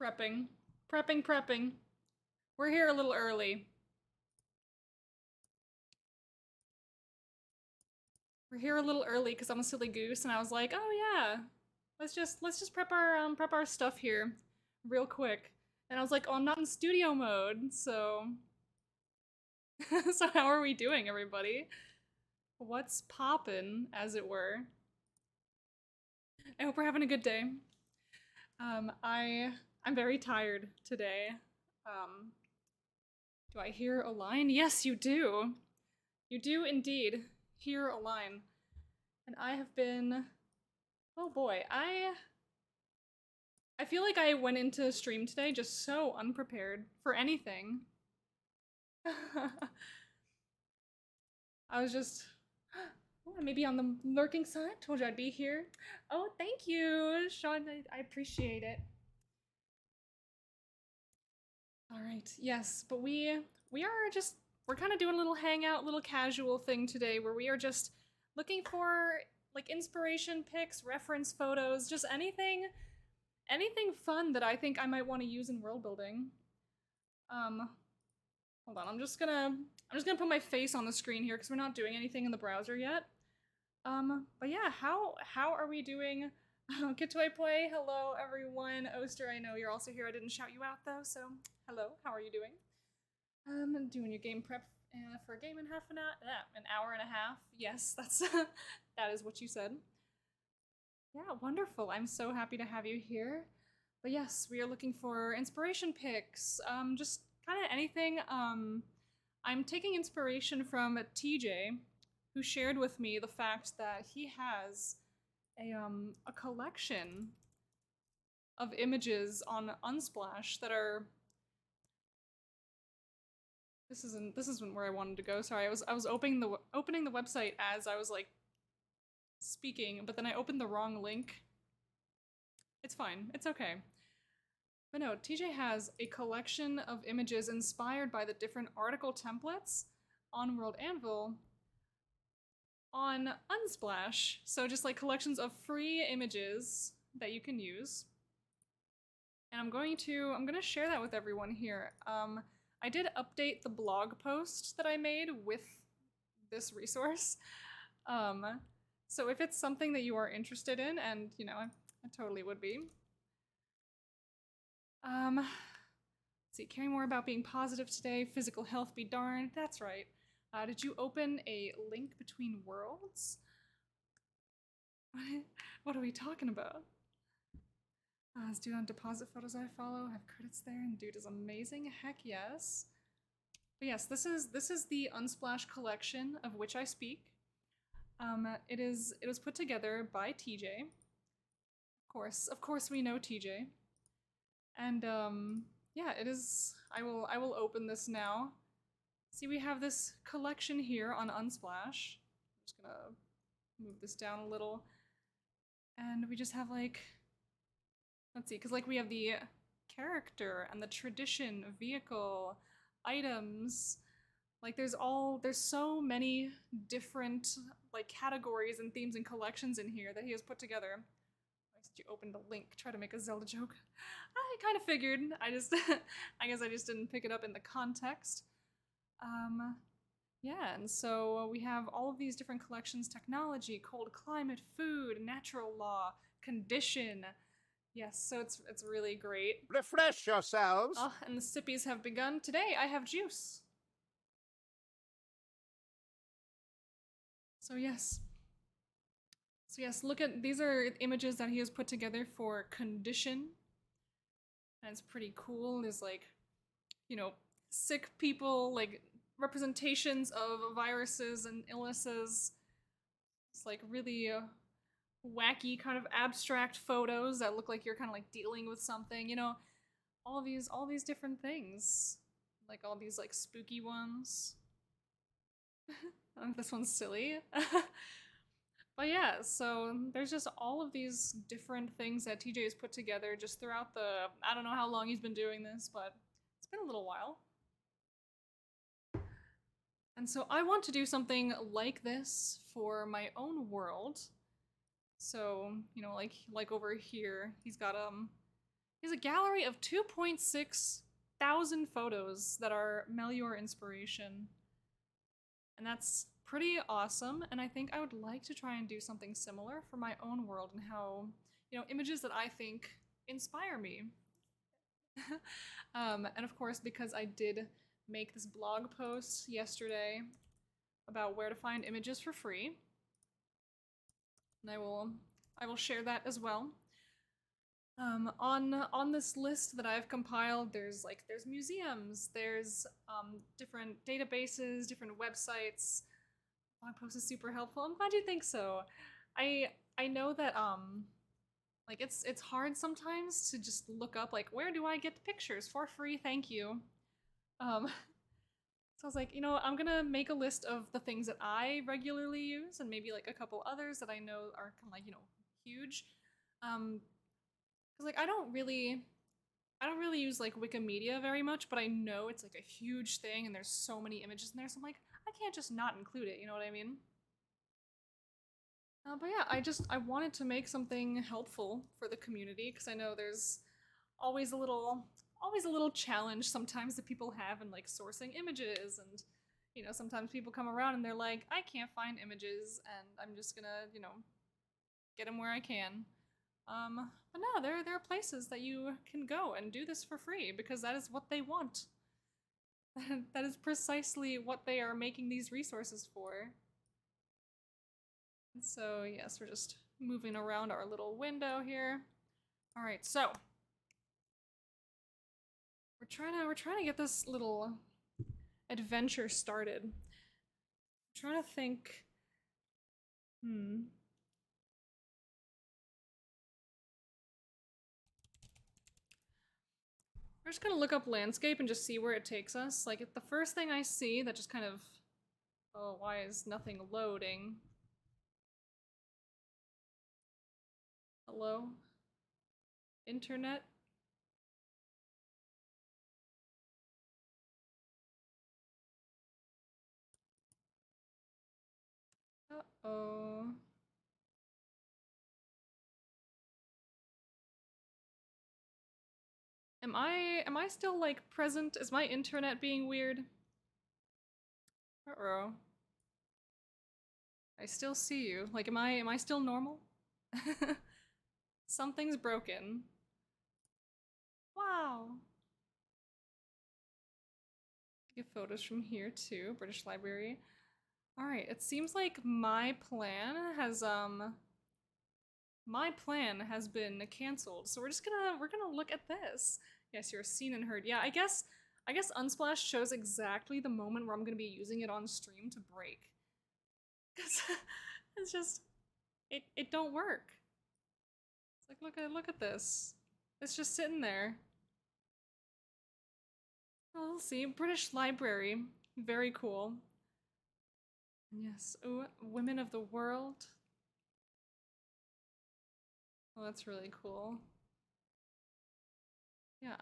Prepping. Prepping. We're here a little early. We're here a little early because I'm a silly goose, and I was like, oh yeah, let's just prep our stuff here real quick. And I was like, oh, I'm not in studio mode, so so how are we doing, everybody? What's poppin', as it were? I hope we're having a good day. I'm very tired today. Do I hear a line? Yes, you do. You do indeed hear a line. And I have been, oh boy, I feel like I went into stream today just so unprepared for anything. I was just, oh, maybe on the lurking side. Told you I'd be here. Oh, thank you, Sean. I appreciate it. All right, yes, but we're kind of doing a little hangout, little casual thing today where we are just looking for like inspiration pics, reference photos, just anything fun that I think I might want to use in world building. Hold on, I'm just gonna put my face on the screen here because we're not doing anything in the browser yet. But yeah, how are we doing? Get to play. Hello, everyone. Oster, I know you're also here. I didn't shout you out though, so hello. How are you doing? Doing your game prep for a game in half an hour. Yeah, an hour and a half. Yes, that's that is what you said. Yeah, wonderful. I'm so happy to have you here. But yes, we are looking for inspiration pics. Just kind of anything. I'm taking inspiration from TJ, who shared with me the fact that he has a collection of images on Unsplash that are. This isn't where I wanted to go. Sorry, I was opening the website as I was like speaking, but then I opened the wrong link. It's fine. It's okay. But no, TJ has a collection of images inspired by the different article templates on WorldAnvil on Unsplash. So just like collections of free images that you can use. And I'm gonna share that with everyone here. I did update the blog post that I made with this resource. So if it's something that you are interested in, and you know, I totally would be. Let's see, caring more about being positive today, physical health be darned. That's right. Did you open a link between worlds? What are we talking about? Is dude on deposit photos I follow, have credits there, and dude is amazing. Heck yes. But yes, this is the Unsplash collection of which I speak. It was put together by TJ. Of course we know TJ. And yeah, it is. I will open this now. See, we have this collection here on Unsplash. I'm just gonna move this down a little, and we just have like, let's see, because like we have the character and the tradition, vehicle, items. Like there's so many different like categories and themes and collections in here that he has put together. You opened the link, try to make a Zelda joke. I kind of figured. I guess I just didn't pick it up in the context. Yeah, and so we have all of these different collections: technology, cold climate, food, natural law, condition. Yes, so it's really great. Refresh yourselves. Oh, and the sippies have begun. Today I have juice. So yes, look at, these are images that he has put together for condition. And it's pretty cool. There's like, you know, sick people, like representations of viruses and illnesses. It's like really wacky kind of abstract photos that look like you're kind of like dealing with something, you know, all these different things. Like all these like spooky ones. This one's silly. But yeah, so there's just all of these different things that TJ has put together just throughout the, I don't know how long he's been doing this, but it's been a little while. And so I want to do something like this for my own world. So, you know, like over here, he's got He has a gallery of 2.6 thousand photos that are Melior inspiration. And that's pretty awesome, and I think I would like to try and do something similar for my own world and how, images that I think inspire me. And of course, because I did make this blog post yesterday about where to find images for free, and I will share that as well. On this list that I've compiled, there's museums, there's different databases, different websites. Blog post is super helpful. I'm glad you think so. I know that it's hard sometimes to just look up where do I get pictures for free? Thank you. So I was like, I'm gonna make a list of the things that I regularly use and maybe a couple others that I know are kind of huge. Because I don't really use Wikimedia very much, but I know it's a huge thing and there's so many images in there, so I'm like, I can't just not include it, you know what I mean? But yeah, I wanted to make something helpful for the community because I know there's always a little challenge sometimes that people have in sourcing images, and sometimes people come around and they're like, I can't find images and I'm just gonna get them where I can. But no, there are places that you can go and do this for free because that is what they want. That is precisely what they are making these resources for. And so yes, we're just moving around our little window here. All right, so we're trying to get this little adventure started. I'm trying to think. We're just gonna look up landscape and just see where it takes us. If the first thing I see that just kind of, oh, why is nothing loading? Hello? Internet? Uh-oh. Am I still present? Is my internet being weird? Uh-oh. I still see you. Am I still normal? Something's broken. Wow. Get photos from here too, British Library. Alright, it seems like my plan has been canceled, so we're gonna look at this. Yes, you're seen and heard. Yeah, I guess Unsplash shows exactly the moment where I'm gonna be using it on stream to break. Cause it's just it don't work. It's look at this. It's just sitting there. Oh, we'll see. British Library. Very cool. Yes. Ooh, Women of the World. Oh, that's really cool. Yeah,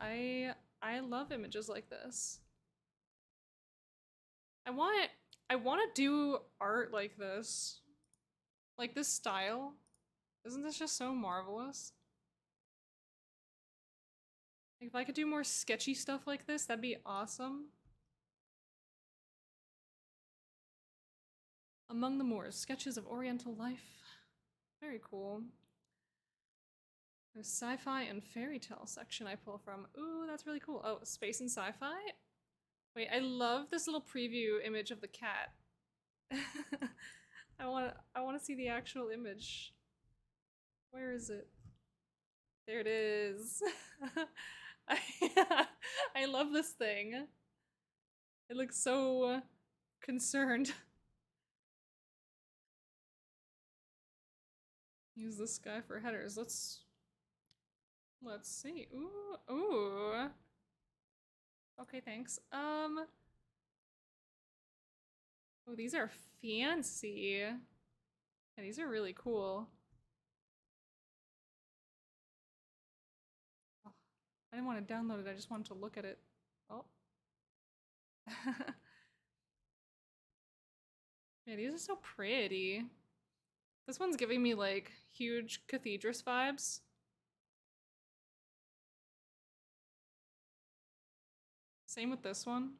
I love images like this. I want to do art like this. Like this style. Isn't this just so marvelous? If I could do more sketchy stuff like this, that'd be awesome. Among the Moors, sketches of Oriental life. Very cool. There's sci-fi and fairy tale section I pull from. Ooh, that's really cool. Oh, space and sci-fi? Wait, I love this little preview image of the cat. I want to see the actual image. Where is it? There it is. I love this thing. It looks so concerned. Use this guy for headers. Let's see. Ooh. Okay, thanks. Oh, these are fancy. Yeah, these are really cool. Oh, I didn't want to download it, I just wanted to look at it. Oh. Yeah, these are so pretty. This one's giving me huge cathedrals vibes. Same with this one.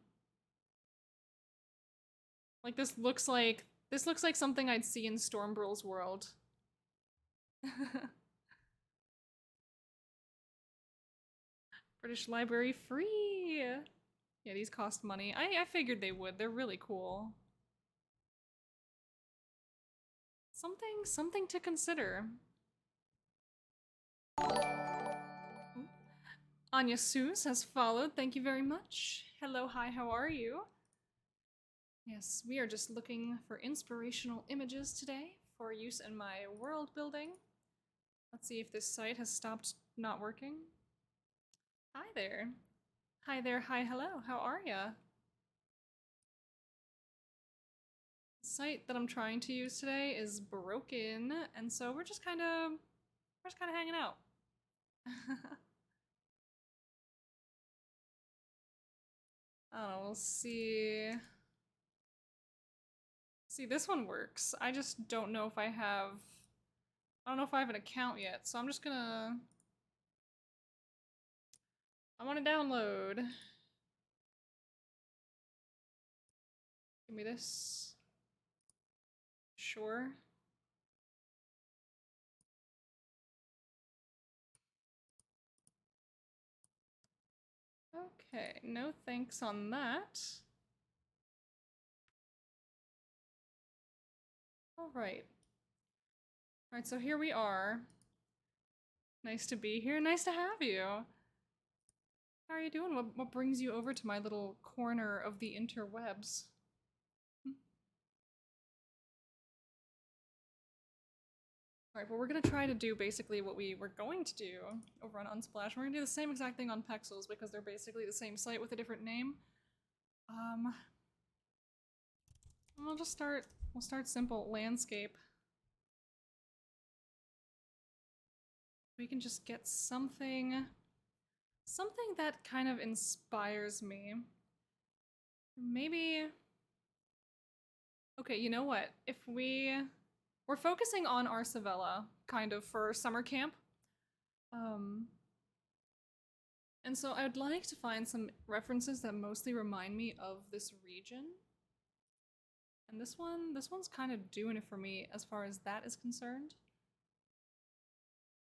Like this looks like something I'd see in Stormbrill's world. British Library free. Yeah, these cost money. I figured they would. They're really cool. Something to consider. Anya Seuss has followed. Thank you very much. Hello, hi, how are you? Yes, we are just looking for inspirational images today for use in my world building. Let's see if this site has stopped not working. Hi there. Hi there, hi, hello, how are ya? The site that I'm trying to use today is broken, and so we're just kind of hanging out. I don't know, we'll see. See, this one works. I just don't know if I have an account yet, so I'm just gonna I want to download. Give me this. Sure. Okay, no thanks on that. Alright. Alright, so here we are. Nice to be here. Nice to have you. How are you doing? What brings you over to my little corner of the interwebs? Alright, well we're gonna try to do basically what we were going to do over on Unsplash. We're gonna do the same exact thing on Pexels because they're basically the same site with a different name. We'll start simple, landscape. We can just get something that kind of inspires me. Maybe, okay, you know what? If we're focusing on Arsavella, kind of, for summer camp. And so I'd like to find some references that mostly remind me of this region. And this one's kind of doing it for me as far as that is concerned.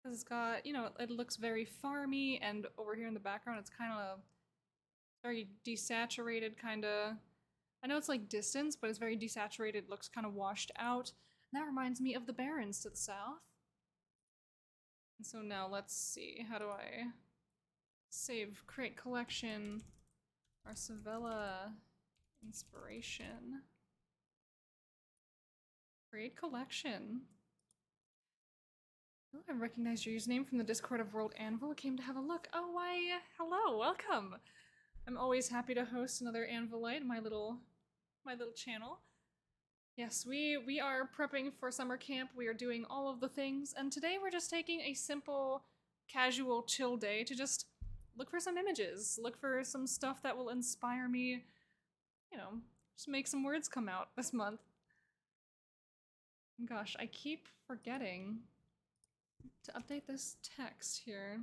Because it's got, you know, it looks very farmy, and over here in the background it's kind of very desaturated, kind of. I know it's like distance, but it's very desaturated, looks kind of washed out. And that reminds me of the Barrens to the south. And so now let's see, how do I save, create collection, Arsavella inspiration. Create collection. Oh, I recognized your username from the Discord of WorldAnvil. Came to have a look. Oh, why, hello, welcome. I'm always happy to host another Anvilite in my little channel. Yes, we are prepping for summer camp. We are doing all of the things, and today we're just taking a simple, casual, chill day to just look for some images, look for some stuff that will inspire me, you know, just make some words come out this month. Gosh, I keep forgetting to update this text here.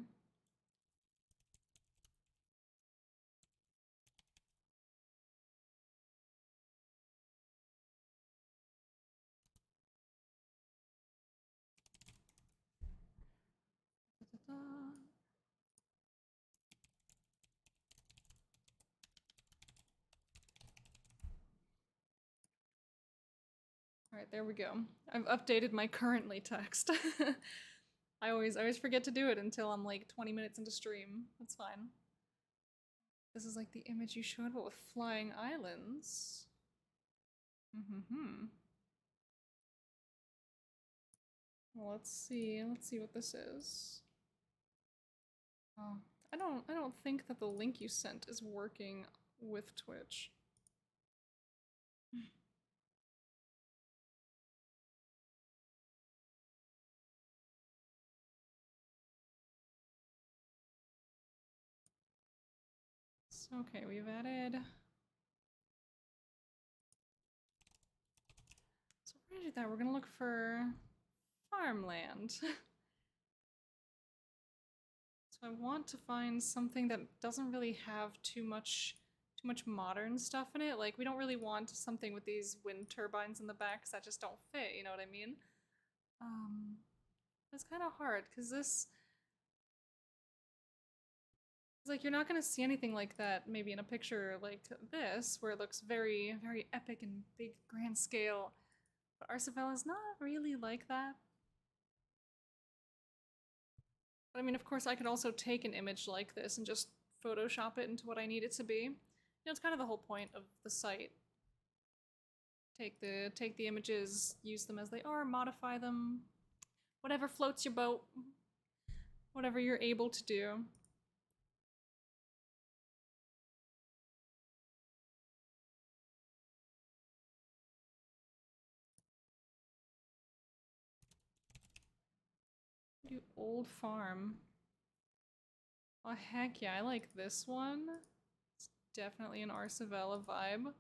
Alright, there we go. I've updated my currently text. I always forget to do it until I'm like 20 minutes into stream. That's fine. This is like the image you showed, but with flying islands. Well, let's see what this is. Oh, I don't think that the link you sent is working with Twitch. Okay, we've added. So we're gonna do that. We're gonna look for farmland. So I want to find something that doesn't really have too much too much modern stuff in it. Like, we don't really want something with these wind turbines in the back because that just don't fit, you know what I mean? It's kind of hard because this, it's like you're not gonna see anything like that maybe in a picture like this where it looks very, very epic and big, grand scale. But Arcevella is not really like that. But I mean, of course, I could also take an image like this and just Photoshop it into what I need it to be. You know, it's kind of the whole point of the site. Take the images, use them as they are, modify them, whatever floats your boat, whatever you're able to do. Do old farm. Oh heck yeah, I like this one. It's definitely an Arcevella vibe.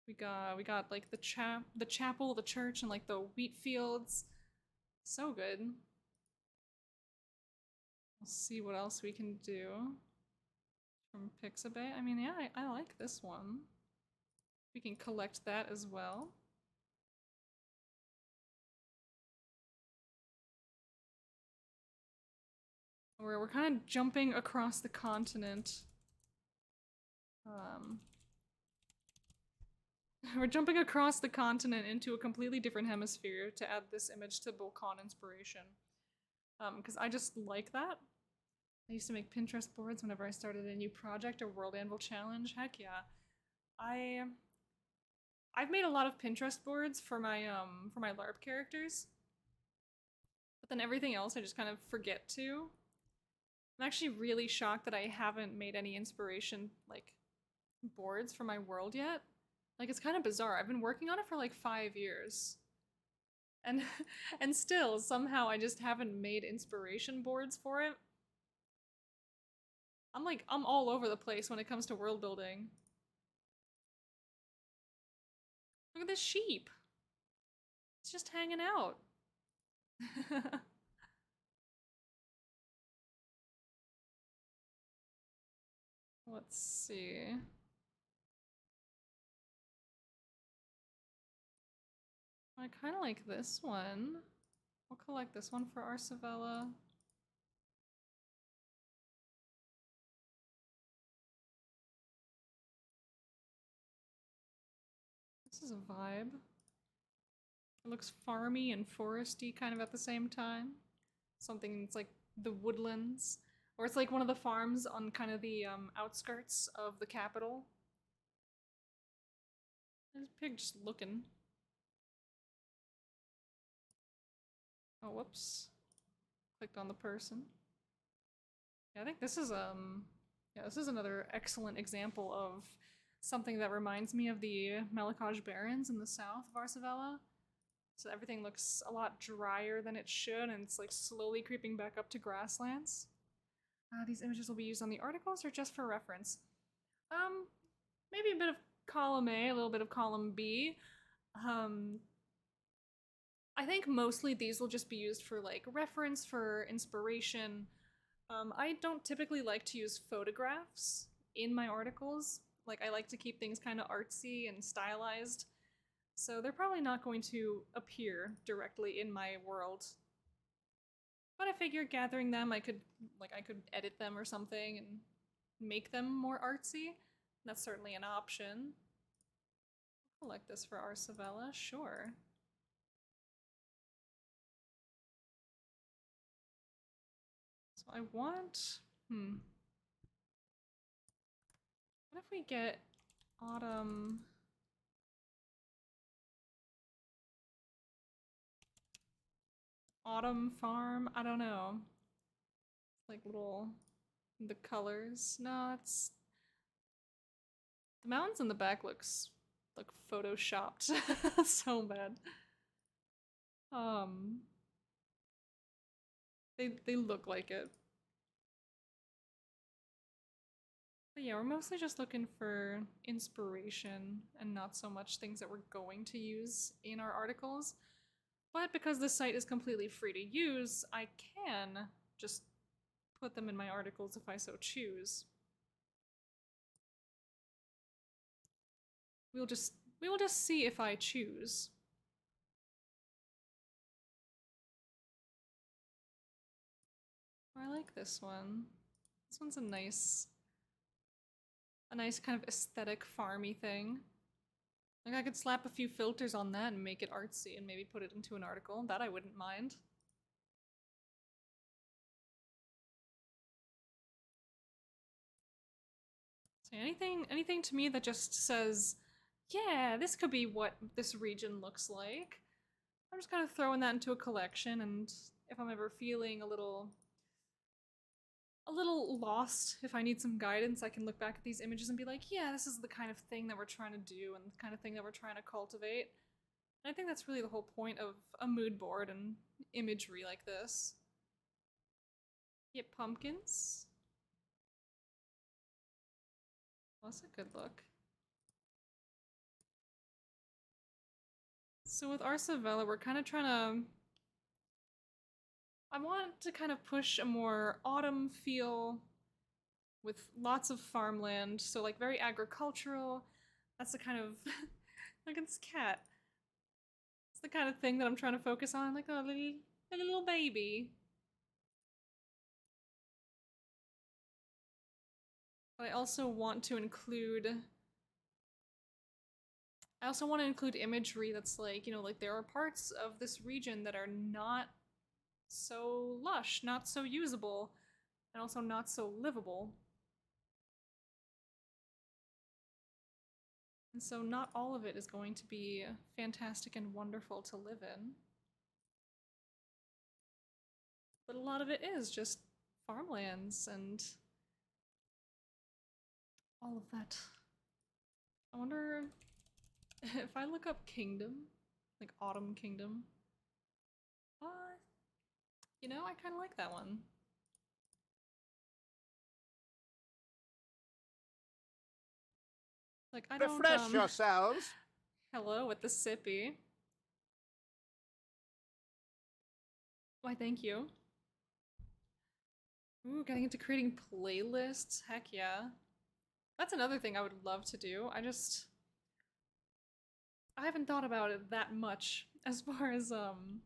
We got like the chapel, the church, and like the wheat fields. So good. We'll see what else we can do from Pixabay. I mean, yeah, I like this one. We can collect that as well. We're kind of jumping across the continent. We're jumping across the continent into a completely different hemisphere to add this image to Volcan inspiration. Because I just like that. I used to make Pinterest boards whenever I started a new project or WorldAnvil challenge. Heck yeah. I've made a lot of Pinterest boards for my LARP characters. But then everything else I just kind of forget to. I'm actually really shocked that I haven't made any inspiration like boards for my world yet. Like, it's kind of bizarre. I've been working on it for like 5 years. And and still somehow I just haven't made inspiration boards for it. I'm all over the place when it comes to world building. Look at this sheep. It's just hanging out. Let's see. I kind of like this one. We'll collect this one for Arcevella. This is a vibe. It looks farmy and foresty kind of at the same time. Something that's like the woodlands. Or it's like one of the farms on kind of the outskirts of the capital. There's a pig just looking. Oh, whoops. Clicked on the person. Yeah, I think this is yeah, this is another excellent example of something that reminds me of the Malakaj Barrens in the south of Arcevella. So everything looks a lot drier than it should, and it's like slowly creeping back up to grasslands. These images will be used on the articles or just for reference? Maybe a bit of column A, a little bit of column B. I think mostly these will just be used for like reference, for inspiration. I don't typically like to use photographs in my articles. Like, I like to keep things kind of artsy and stylized. So they're probably not going to appear directly in my world. But I figured gathering them, I could edit them or something and make them more artsy. That's certainly an option. I'll collect this for Arcevella, sure. So I want, what if we get autumn farm? I don't know. Like little, the colors. No, it's, the mountains in the back look photoshopped so bad. They look like it. But yeah, we're mostly just looking for inspiration and not so much things that we're going to use in our articles. But because the site is completely free to use, I can just put them in my articles if I so choose. we will just see if I choose. I like this one. This one's a nice kind of aesthetic farmy thing. Like I could slap a few filters on that and make it artsy and maybe put it into an article. That I wouldn't mind. So anything to me that just says, yeah, this could be what this region looks like. I'm just kind of throwing that into a collection, and if I'm ever feeling a little lost, if I need some guidance, I can look back at these images and be like, yeah, this is the kind of thing that we're trying to do and the kind of thing that we're trying to cultivate. And I think that's really the whole point of a mood board and imagery like this. Get pumpkins. Well, that's a good look. So with our Savella, we're kind of trying to... I want to kind of push a more autumn feel with lots of farmland, so like very agricultural. That's the kind of... Look at this cat. It's the kind of thing that I'm trying to focus on, like a little baby. But I also want to include imagery that's like, you know, like there are parts of this region that are not so lush, not so usable, and also not so livable. And so not all of it is going to be fantastic and wonderful to live in. But a lot of it is just farmlands and all of that. I wonder if I look up Kingdom, like Autumn Kingdom. You know, I kind of like that one. Like, I don't, Refresh yourselves. Hello with the sippy. Why, thank you. Ooh, getting into creating playlists. Heck yeah. That's another thing I would love to do. I haven't thought about it that much as far as, I'm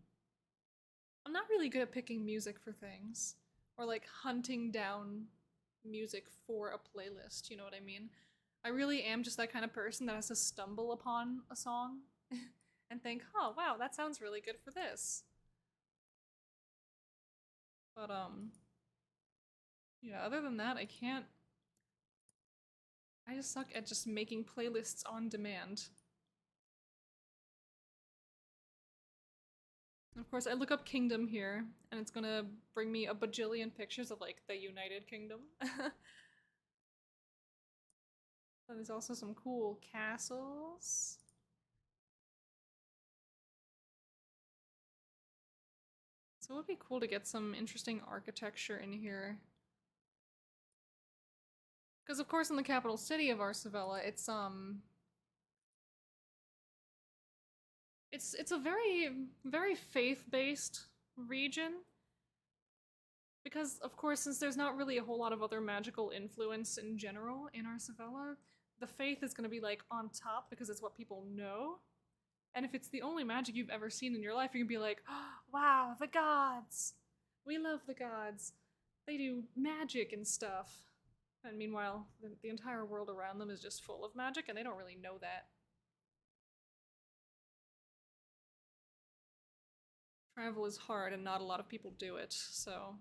not really good at picking music for things. Or like hunting down music for a playlist, you know what I mean? I really am just that kind of person that has to stumble upon a song and think, oh wow, that sounds really good for this. But yeah, other than that, I just suck at just making playlists on demand. And of course, I look up Kingdom here, and it's gonna bring me a bajillion pictures of like the United Kingdom. There's also some cool castles. So it would be cool to get some interesting architecture in here. Because of course in the capital city of Arsavella, it's a very faith-based region. Because of course, since there's not really a whole lot of other magical influence in general in Arsavella, the faith is going to be like on top because it's what people know. And if it's the only magic you've ever seen in your life, you're going to be like, oh, wow, the gods! We love the gods. They do magic and stuff. And meanwhile, the entire world around them is just full of magic, and they don't really know that. Travel is hard, and not a lot of people do it, so...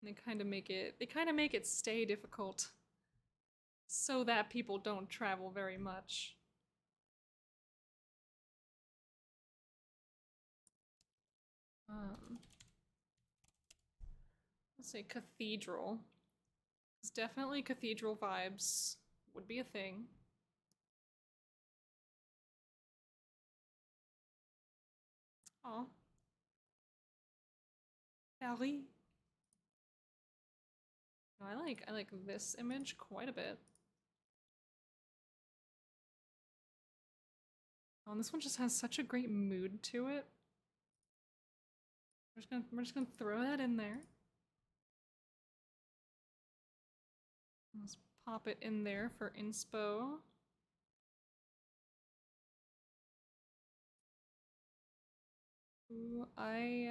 They kind of make it stay difficult so that people don't travel very much. Let's say cathedral. It's definitely cathedral vibes would be a thing. Aw. Paris. No, I like this image quite a bit. Oh, and this one just has such a great mood to it. We're just gonna throw that in there. Let's pop it in there for inspo. Ooh, I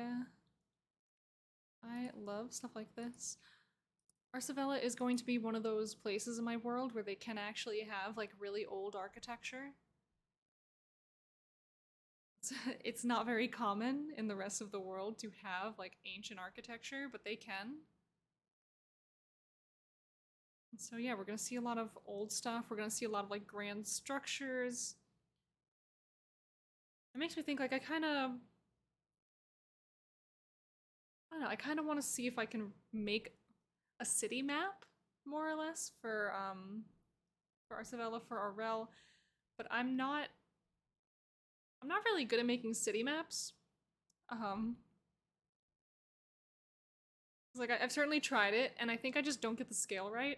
love stuff like this. Arsavella is going to be one of those places in my world where they can actually have like really old architecture. It's not very common in the rest of the world to have like ancient architecture, but they can. And so yeah, we're gonna see a lot of old stuff. We're gonna see a lot of like grand structures. It makes me think like I don't know, I kind of want to see if I can make a city map more or less for Arsavella for Aurel, but I'm not really good at making city maps. Like I've certainly tried it, and I think I just don't get the scale right.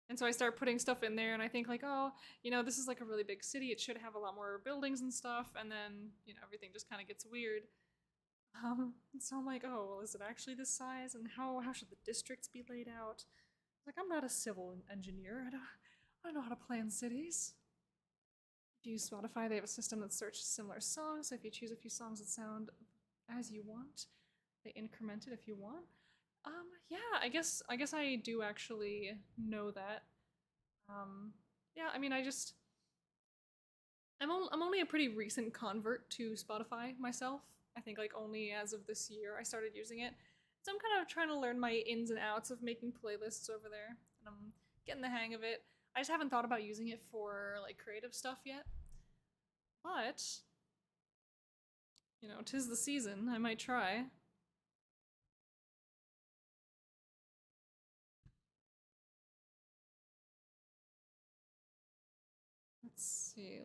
And so I start putting stuff in there, and I think like, oh, you know, this is like a really big city. It should have a lot more buildings and stuff, and then you know everything just kind of gets weird. So I'm like, oh, well, is it actually this size? And how should the districts be laid out? Like I'm not a civil engineer. I don't know how to plan cities. If you use Spotify, they have a system that searches similar songs. So if you choose a few songs that sound as you want, they increment it if you want. Yeah, I guess I do actually know that. Yeah, I mean, I'm only a pretty recent convert to Spotify myself. I think like only as of this year I started using it. So I'm kind of trying to learn my ins and outs of making playlists over there, and I'm getting the hang of it. I just haven't thought about using it for like creative stuff yet. But you know, 'tis the season. I might try. Let's see.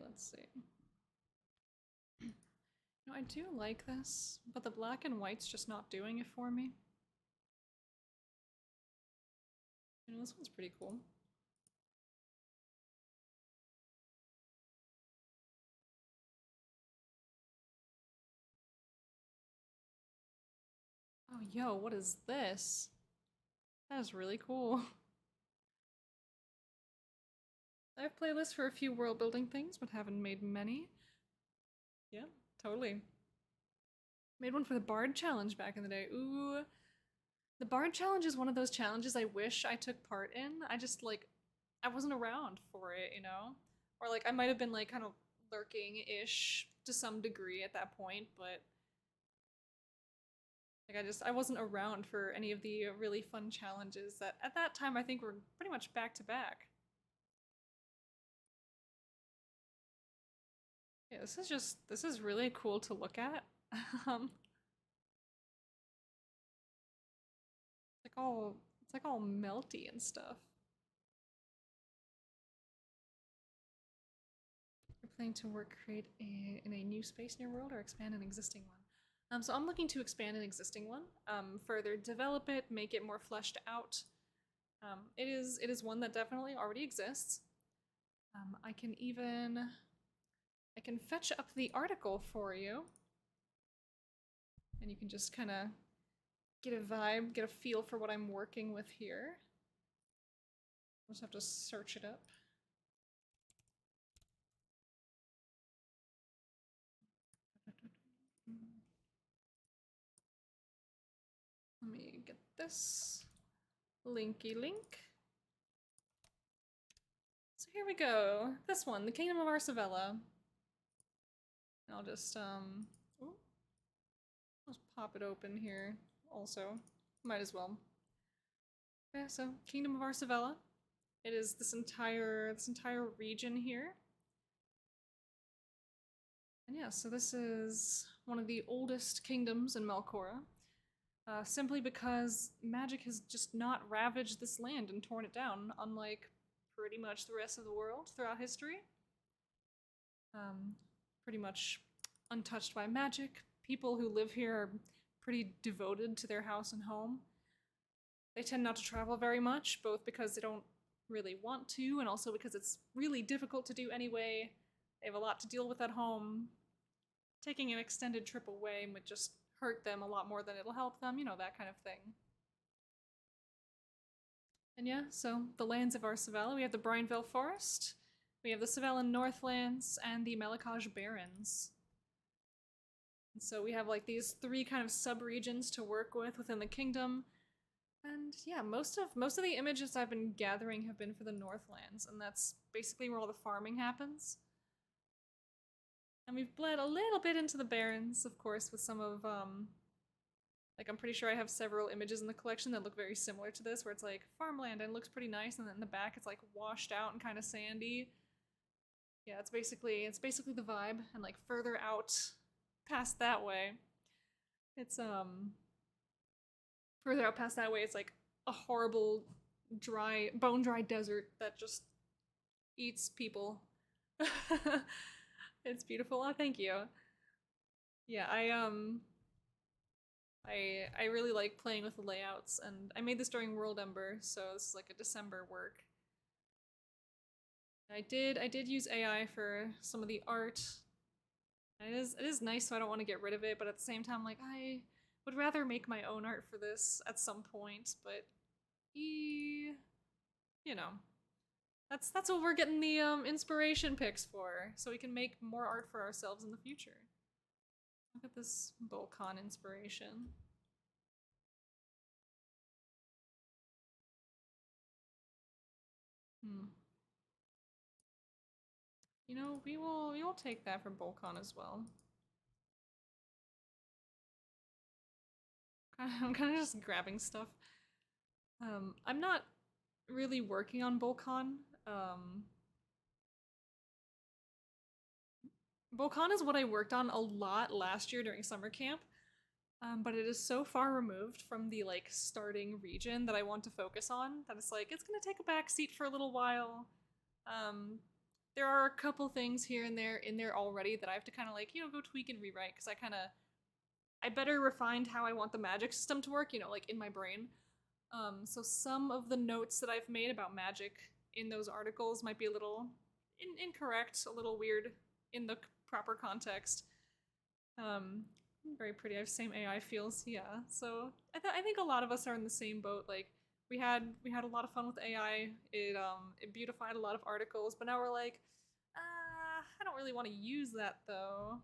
No, I do like this, but the black and white's just not doing it for me. You know, this one's pretty cool. Oh, yo, what is this? That is really cool. I have playlists for a few world building things, but haven't made many. Yeah, totally. Made one for the Bard Challenge back in the day. Ooh. The Bard Challenge is one of those challenges I wish I took part in. I just, like, I wasn't around for it, you know? Or, like, I might have been, like, kind of lurking-ish to some degree at that point, but like I wasn't around for any of the really fun challenges that at that time I think were pretty much back to back. Yeah, this is really cool to look at. um, it's like all melty and stuff. You're planning to in a new space in your world or expand an existing one. So I'm looking to expand an existing one, further develop it, make it more fleshed out. It is one that definitely already exists. I can fetch up the article for you, and you can just kind of get a vibe, get a feel for what I'm working with here. I'll just have to search it up. Let me get this linky link. So here we go. This one, the Kingdom of Arsavella. I'll just let's pop it open here also. Might as well. Okay, so Kingdom of Arsavella. It is this entire region here. And yeah, so this is one of the oldest kingdoms in Melkora. Simply because magic has just not ravaged this land and torn it down, unlike pretty much the rest of the world throughout history. Pretty much untouched by magic. People who live here are pretty devoted to their house and home. They tend not to travel very much, both because they don't really want to, and also because it's really difficult to do anyway. They have a lot to deal with at home. Taking an extended trip away would just hurt them a lot more than it'll help them, you know, that kind of thing. And yeah, so the lands of our Savella, we have the Brineville Forest, we have the Savellan Northlands, and the Malakaj Barrens. And so we have like these three kind of sub-regions to work with within the kingdom. And yeah, most of the images I've been gathering have been for the Northlands, and that's basically where all the farming happens. And we've bled a little bit into the Barrens, of course, with some of like, I'm pretty sure I have several images in the collection that look very similar to this, where it's like farmland and it looks pretty nice, and then in the back it's like washed out and kind of sandy. Yeah, it's basically the vibe. And like further out past that way, it's further out past that way, it's like a horrible dry bone dry desert that just eats people. It's beautiful. Oh, thank you. Yeah, I really like playing with the layouts, and I made this during Worldember, so this is like a December work. I did use AI for some of the art. And it is nice, so I don't want to get rid of it, but at the same time, like, I would rather make my own art for this at some point, but you know, that's what we're getting the inspiration picks for, so we can make more art for ourselves in the future. Look at this Volcon inspiration. You know, we will take that from Volcon as well. I'm kind of just grabbing stuff. I'm not really working on Volcon. Volcon is what I worked on a lot last year during SummerCamp, but it is so far removed from the like starting region that I want to focus on that it's like it's gonna take a back seat for a little while. There are a couple things here and there in there already that I have to kind of like, you know, go tweak and rewrite, because I better refined how I want the magic system to work, you know, like in my brain. So some of the notes that I've made about magic in those articles might be a little incorrect, a little weird in the proper context. Very pretty. I have same AI feels, yeah. So I think a lot of us are in the same boat. Like we had a lot of fun with AI. It beautified a lot of articles, but now we're like, I don't really want to use that though.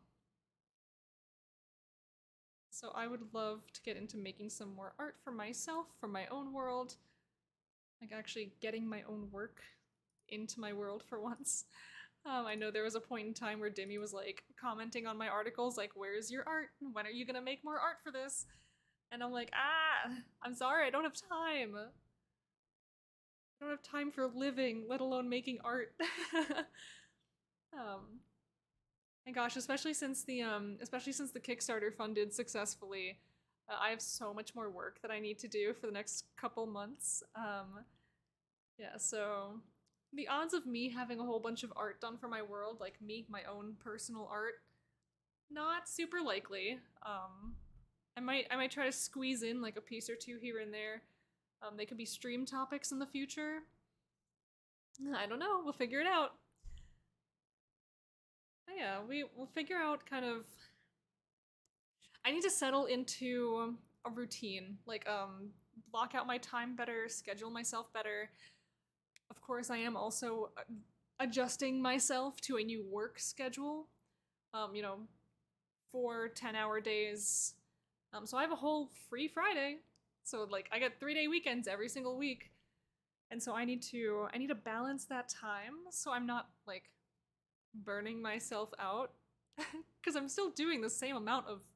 So I would love to get into making some more art for myself, for my own world. Like actually getting my own work into my world for once. I know there was a point in time where Dimmy was like commenting on my articles, like, where's your art? When are you gonna make more art for this? And I'm like, I'm sorry, I don't have time. I don't have time for living, let alone making art. My gosh, especially since the Kickstarter funded successfully, I have so much more work that I need to do for the next couple months. Yeah, so the odds of me having a whole bunch of art done for my world, like me, my own personal art, not super likely. I might try to squeeze in like a piece or two here and there. They could be stream topics in the future. I don't know. We'll figure it out. But yeah, we'll figure out kind of. I need to settle into a routine, like block out my time better, schedule myself better. Of course, I am also adjusting myself to a new work schedule. You know, 4 10-hour days. So I have a whole free Friday. So like I get 3-day weekends every single week. And so I need to balance that time so I'm not like burning myself out, because I'm still doing the same amount of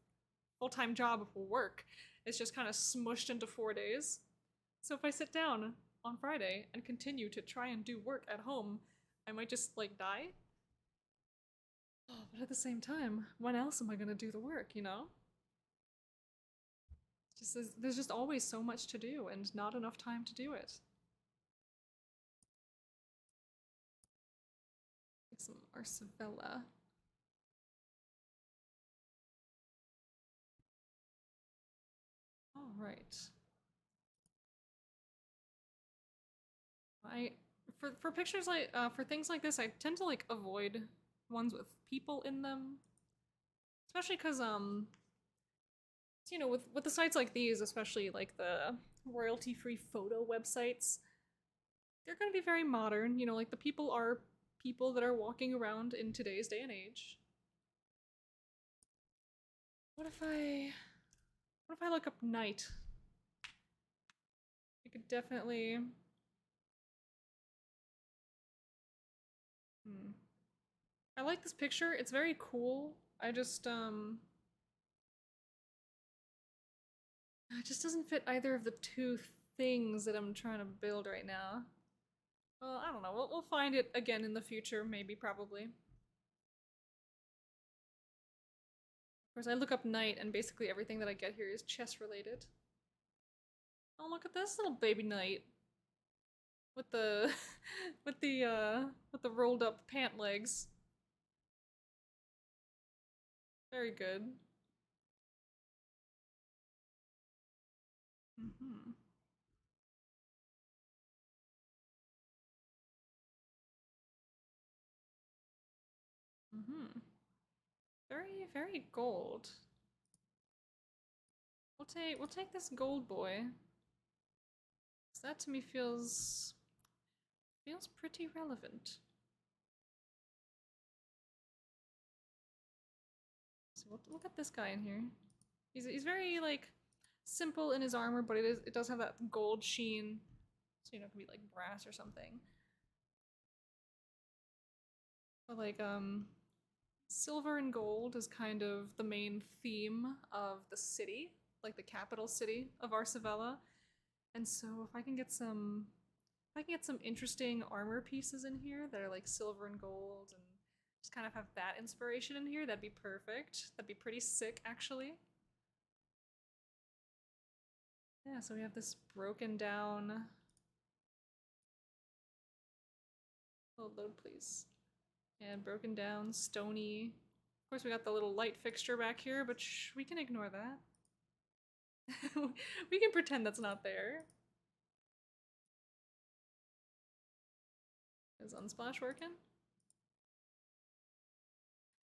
full-time job work. It's just kind of smushed into 4 days. So if I sit down on Friday and continue to try and do work at home, I might just like die. Oh, but at the same time, when else am I gonna do the work, you know? There's just always so much to do and not enough time to do it. Take some Arsavella. All right. For pictures like for things like this, I tend to like avoid ones with people in them, especially because you know, with the sites like these, especially like the royalty-free photo websites, they're gonna be very modern, you know, like the people are people that are walking around in today's day and age. What if I look up night? I could definitely I like this picture. It's very cool. I just it just doesn't fit either of the two things that I'm trying to build right now. Well, I don't know. We'll find it again in the future, maybe, probably. Of course, I look up night, and basically everything that I get here is chess related. Oh, look at this little baby knight with the with the rolled up pant legs. Very good. Mm-hmm. Mm-hmm. Very, very gold. We'll take this gold boy. 'Cause that to me feels pretty relevant. So we'll get this guy in here. He's very like simple in his armor, but it does have that gold sheen. So you know, it can be like brass or something. But like silver and gold is kind of the main theme of the city, like the capital city of Arsavella. And so if I can get some interesting armor pieces in here that are like silver and gold and just kind of have that inspiration in here, that'd be perfect. That'd be pretty sick, actually. Yeah, so we have this broken down. Oh, load, please. And broken down, stony. Of course, we got the little light fixture back here, but we can ignore that. We can pretend that's not there. Is Unsplash working?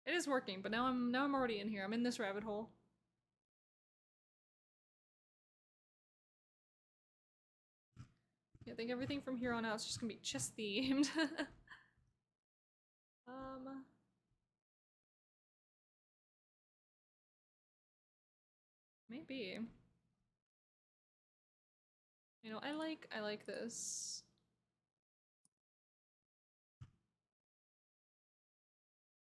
It is working, but now I'm already in here. I'm in this rabbit hole. Yeah, I think everything from here on out is just gonna be chess themed. um, maybe. You know, I like this.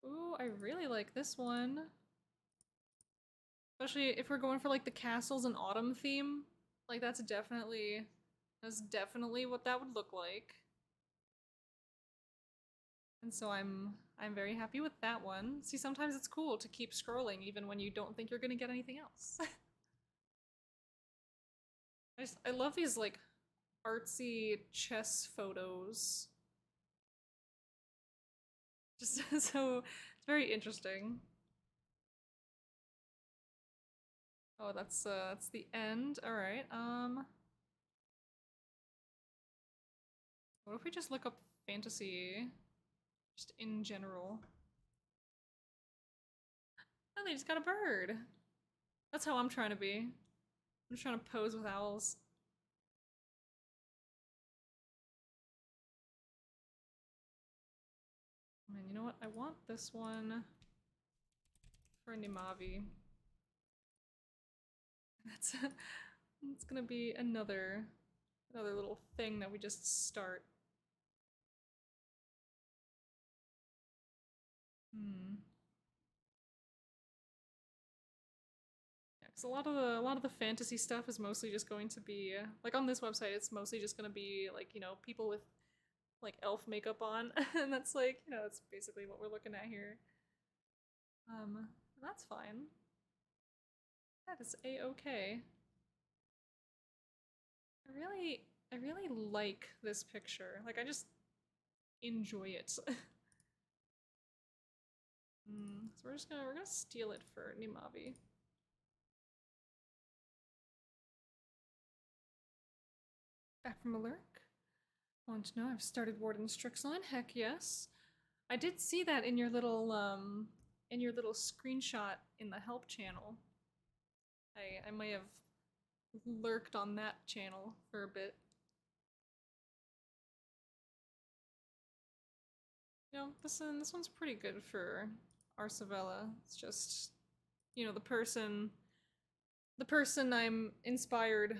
Ooh, I really like this one. Especially if we're going for like the castles and autumn theme. Like that's definitely what that would look like. And so I'm very happy with that one. See, sometimes it's cool to keep scrolling even when you don't think you're gonna get anything else. I love these like artsy chess photos. Just so it's very interesting. Oh, that's the end. All right. What if we just look up fantasy just in general? Oh, they just got a bird. That's how I'm trying to be. I'm just trying to pose with owls. Man, you know what? I want this one for Nimavi. That's gonna be another little thing that we just start. Yeah, because a lot of the fantasy stuff is mostly just going to be like on this website. It's mostly just gonna be like, you know, people with like elf makeup on, and that's like, you know, that's basically what we're looking at here. That's fine. That is a-okay. I really like this picture. Like I just enjoy it. So we're gonna steal it for Nimavi. Back from a lurk. Want to know I've started Warden Strixline? Heck yes. I did see that in your little screenshot in the help channel. I may have lurked on that channel for a bit. You know, this one's pretty good for Arsavella. It's just, you know, the person I'm inspired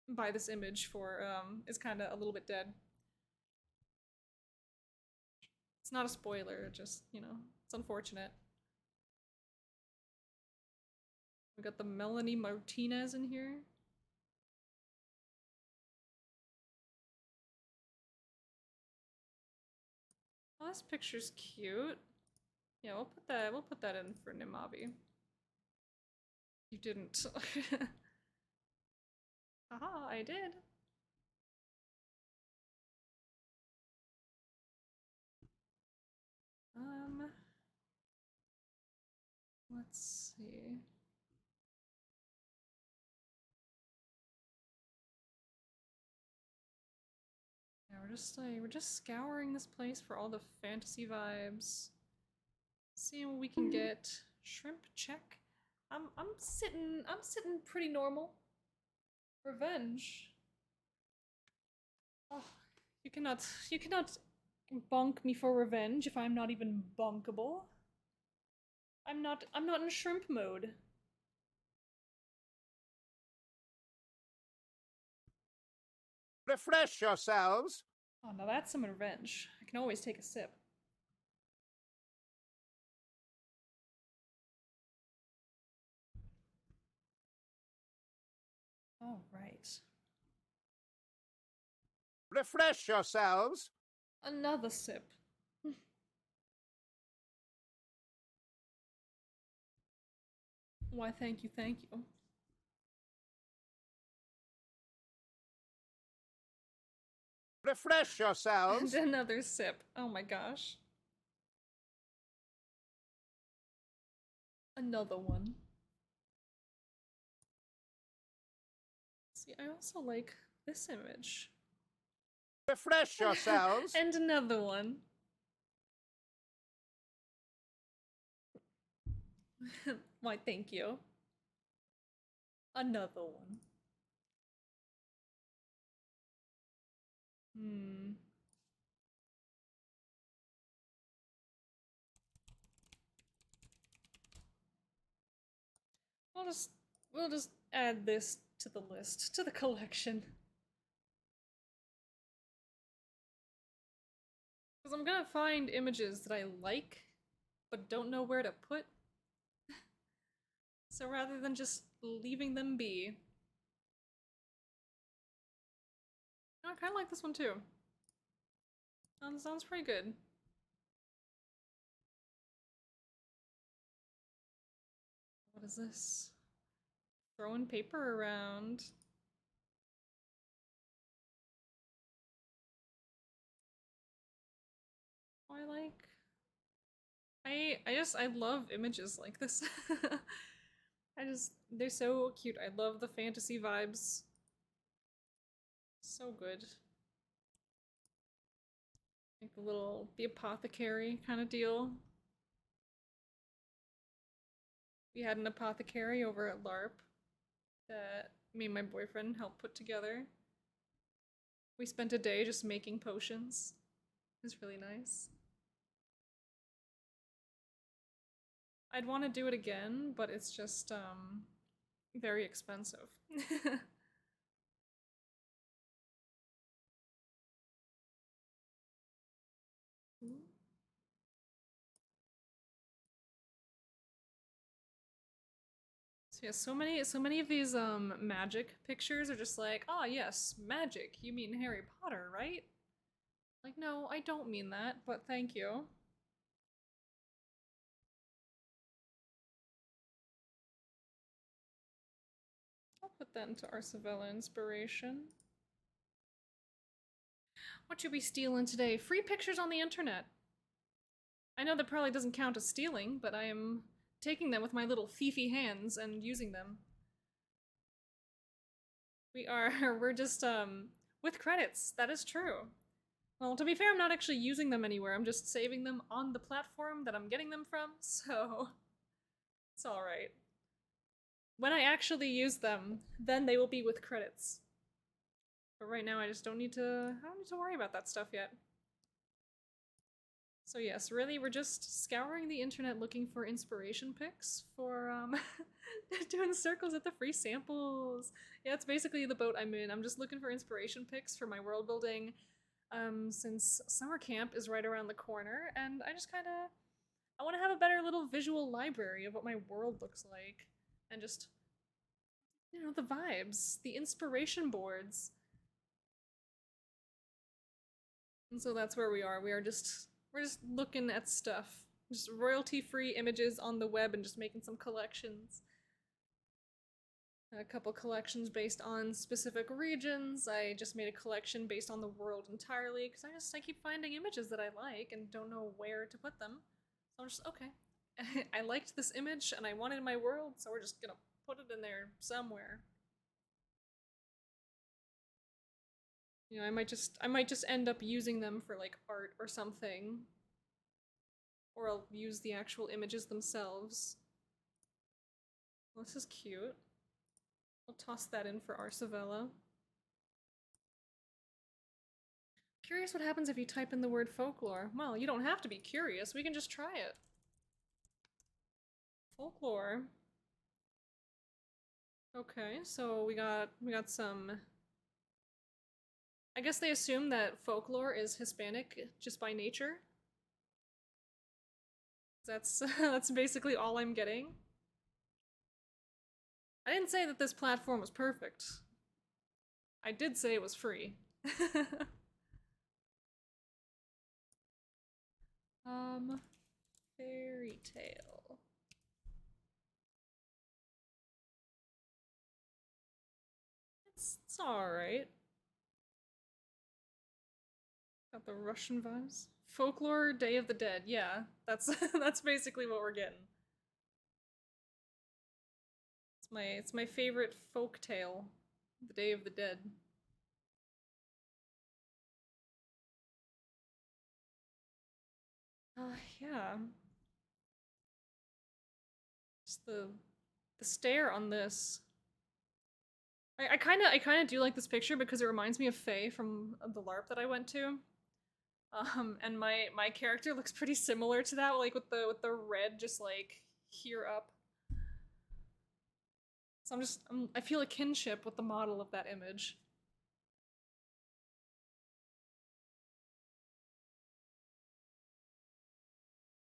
by this image for is kind of a little bit dead. It's not a spoiler, just, you know, it's unfortunate. We got the Melanie Martinez in here. Oh, this picture's cute. Yeah, we'll put that in for Nimabi. You didn't. Haha, I did. Let's see. Yeah, we're just scouring this place for all the fantasy vibes. Seeing what we can get. Shrimp check. I'm sitting pretty normal. Revenge. Oh, you cannot bonk me for revenge if I'm not even bonkable. I'm not in shrimp mode. Refresh yourselves. Oh, now that's some revenge. I can always take a sip. All right. Refresh yourselves. Another sip. Why, thank you, thank you. Refresh yourselves. And another sip. Oh my gosh. Another one. See, I also like this image. Refresh yourselves. And another one. Why, thank you. Another one. We'll just add this to the list, to the collection. Because I'm gonna find images that I like, but don't know where to put. So rather than just leaving them be. I kind of like this one too. Sounds pretty good. What is this? Throwing paper around. Oh, I love images like this. They're so cute. I love the fantasy vibes. So good. Like the apothecary kind of deal. We had an apothecary over at LARP that me and my boyfriend helped put together. We spent a day just making potions. It was really nice. I'd want to do it again, but it's just very expensive. So yeah, so many of these magic pictures are just like, oh yes, magic. You mean Harry Potter, right? Like, no, I don't mean that, but thank you. I'll put that into Arsavella inspiration. What should we stealing today? Free pictures on the internet. I know that probably doesn't count as stealing, but I am taking them with my little fiefy hands and using them. We're just, with credits, that is true. Well, to be fair, I'm not actually using them anywhere, I'm just saving them on the platform that I'm getting them from, so it's alright. When I actually use them, then they will be with credits. But right now I just don't need to worry about that stuff yet. So yes, really, we're just scouring the internet looking for inspiration pics for doing circles at the free samples. Yeah, it's basically the boat I'm in. I'm just looking for inspiration pics for my world building, since summer camp is right around the corner, and I want to have a better little visual library of what my world looks like, and just, you know, the vibes, the inspiration boards. And so that's where we are. We're just looking at stuff. Just royalty-free images on the web and just making some collections. A couple collections based on specific regions. I just made a collection based on the world entirely because I keep finding images that I like and don't know where to put them. So I'm just, okay. I liked this image and I want it in my world, so we're just gonna put it in there somewhere. You know, I might just end up using them for like art or something. Or I'll use the actual images themselves. Well, this is cute. I'll toss that in for Arsavella. Curious what happens if you type in the word folklore. Well, you don't have to be curious, we can just try it. Folklore. Okay, so we got some... I guess they assume that folklore is Hispanic just by nature. That's that's basically all I'm getting. I didn't say that this platform was perfect. I did say it was free. Fairy tale. It's alright. Got the Russian vibes. Folklore, Day of the Dead. Yeah, that's that's basically what we're getting. It's my favorite folk tale, the Day of the Dead. Yeah. Just the stare on this. I kinda do like this picture because it reminds me of Faye from the LARP that I went to. And my character looks pretty similar to that, like with the red just like here up. So I feel a kinship with the model of that image.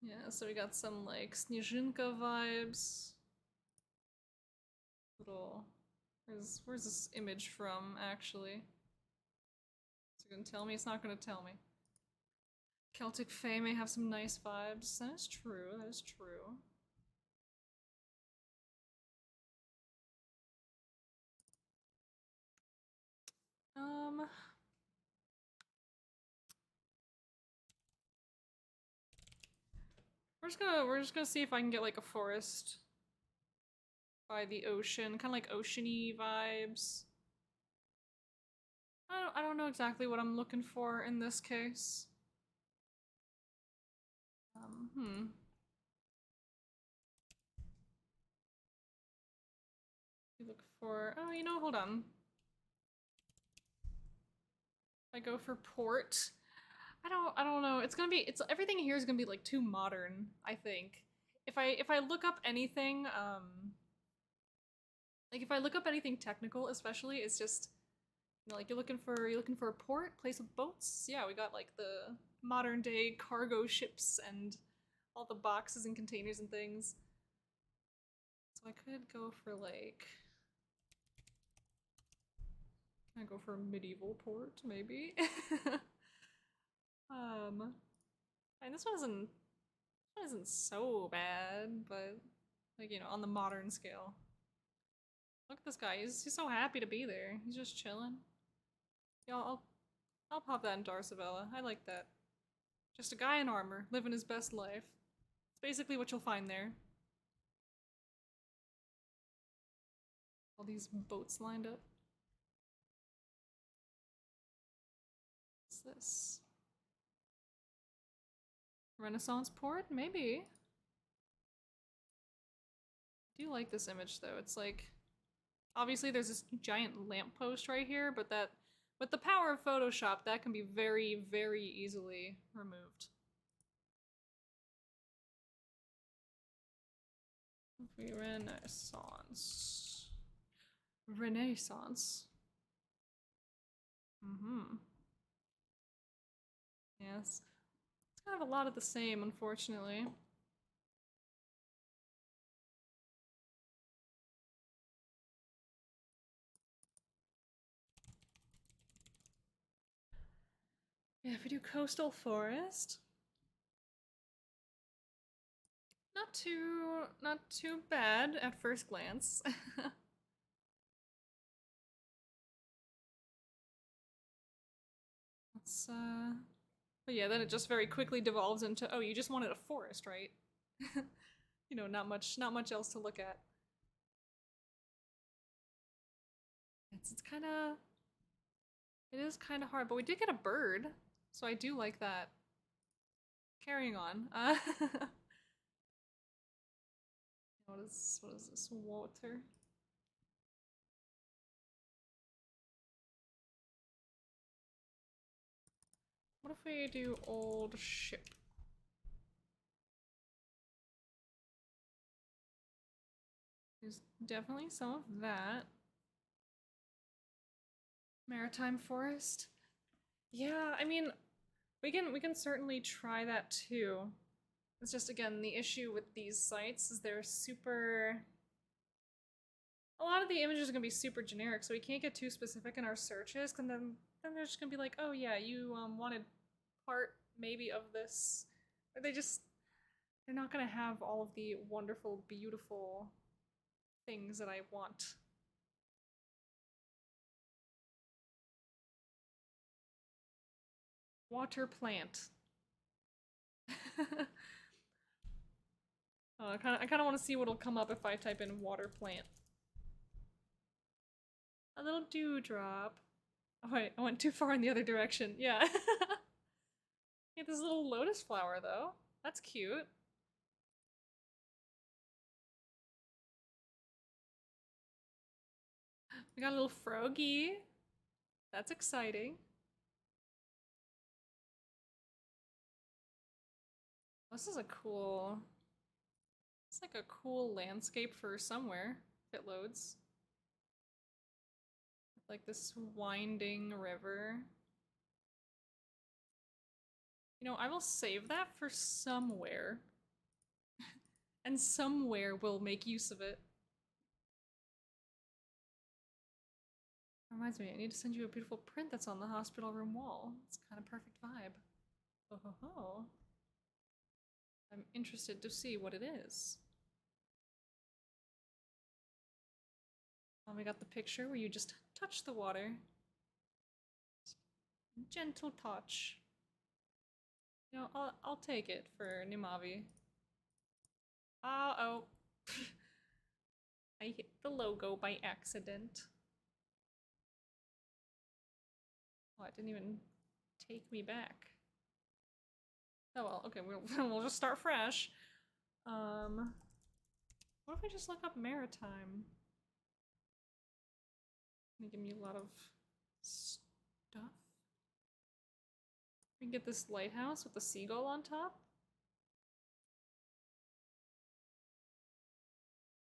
Yeah, so we got some like Snezhinka vibes. Little, where's this image from actually? Is it gonna tell me? It's not gonna tell me. Celtic Fae may have some nice vibes. That is true, that is true. We're just gonna see if I can get like a forest by the ocean, kind of like oceany vibes. I don't know exactly what I'm looking for in this case. You look for, oh, you know, hold on. If I go for port, I don't know. Everything here is gonna be like too modern, I think. If I look up anything, like if I look up anything technical, especially, it's just, you know, like you're looking for a port, place with boats. Yeah, we got like the modern day cargo ships and all the boxes and containers and things. So I could go for like, can I go for a medieval port, maybe? And this one isn't so bad, but like, you know, on the modern scale. Look at this guy, he's so happy to be there. He's just chilling. Yeah, I'll pop that in Darsavella. I like that. Just a guy in armor, living his best life. It's basically what you'll find there. All these boats lined up. What's this? Renaissance port? Maybe. I do like this image though. It's like, obviously there's this giant lamppost right here, but that, with the power of Photoshop, that can be very, very easily removed. Renaissance. Renaissance. Yes. It's kind of a lot of the same, unfortunately. Yeah, if we do coastal forest. Not too bad at first glance. Let's but yeah, then it just very quickly devolves into, oh, you just wanted a forest, right? You know, not much else to look at. It's kind of, it is kind of hard, but we did get a bird, so I do like that. Carrying on. What is this? Water. What if we do old ship? There's definitely some of that. Maritime forest. Yeah, I mean, we can certainly try that too. It's just, again, the issue with these sites is they're super... A lot of the images are going to be super generic, so we can't get too specific in our searches, and then they're just going to be like, oh yeah, you wanted part, maybe, of this. Or they're not going to have all of the wonderful, beautiful things that I want. Water plant. Oh, I kind of want to see what'll come up if I type in water plant. A little dewdrop. Oh wait, I went too far in the other direction. Yeah. Yeah, this little lotus flower though. That's cute. We got a little froggy. That's exciting. This is a cool... It's like a cool landscape for somewhere, if it loads. Like this winding river. You know, I will save that for somewhere. And somewhere will make use of it. Reminds me, I need to send you a beautiful print that's on the hospital room wall. It's kind of perfect vibe. Oh ho ho. I'm interested to see what it is. Oh, we got the picture where you just touch the water. Gentle touch. You know, I'll take it for Nimavi. Oh. I hit the logo by accident. Oh, it didn't even take me back. Oh well, okay, we'll just start fresh. What if I just look up maritime? Gonna give me a lot of stuff. We can get this lighthouse with the seagull on top.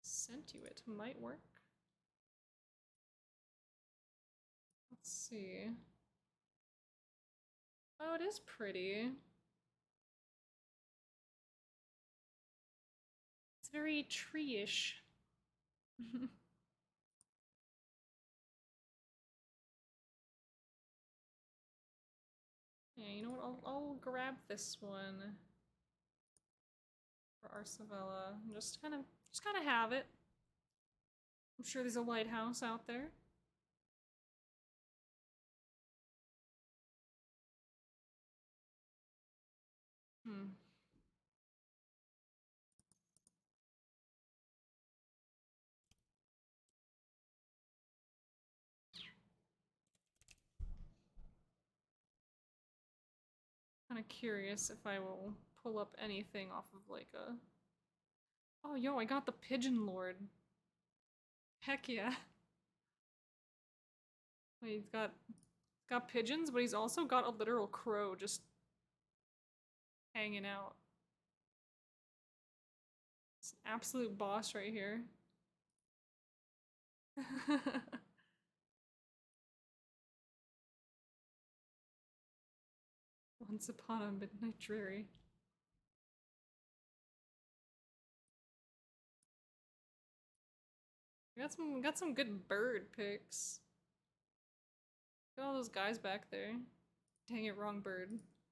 Sent you it might work. Let's see. Oh, it is pretty. It's very tree-ish. Yeah, you know what? I'll grab this one for Arsavella. Just kind of have it. I'm sure there's a lighthouse out there. Kind of curious if I will pull up anything off of like a... Oh, yo, I got the Pigeon Lord. Heck yeah. Wait, he's got pigeons, but he's also got a literal crow just hanging out. It's absolute boss right here. Once upon a midnight dreary. We got some good bird pics. Look at all those guys back there. Dang it, wrong bird.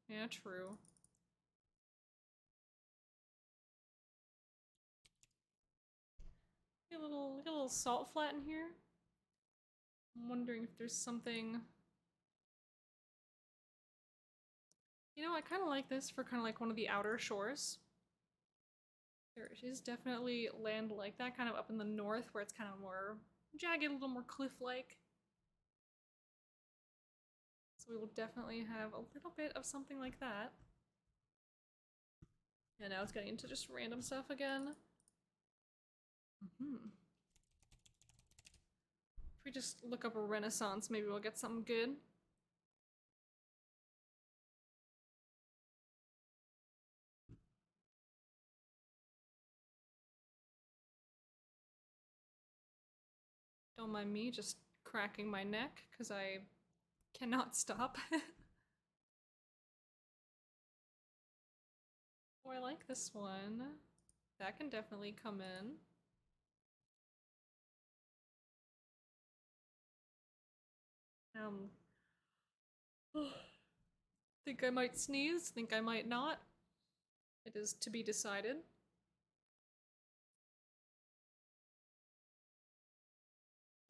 Yeah, true. Get a little salt flat in here. I'm wondering if there's something. You know, I kind of like this for kind of like one of the outer shores. There is definitely land like that, kind of up in the north where it's kind of more jagged, a little more cliff-like. So we will definitely have a little bit of something like that. And now it's getting into just random stuff again. If we just look up a Renaissance, maybe we'll get something good. Don't mind me just cracking my neck, because I cannot stop. Oh, I like this one. That can definitely come in. Think I might sneeze, think I might not. It is to be decided.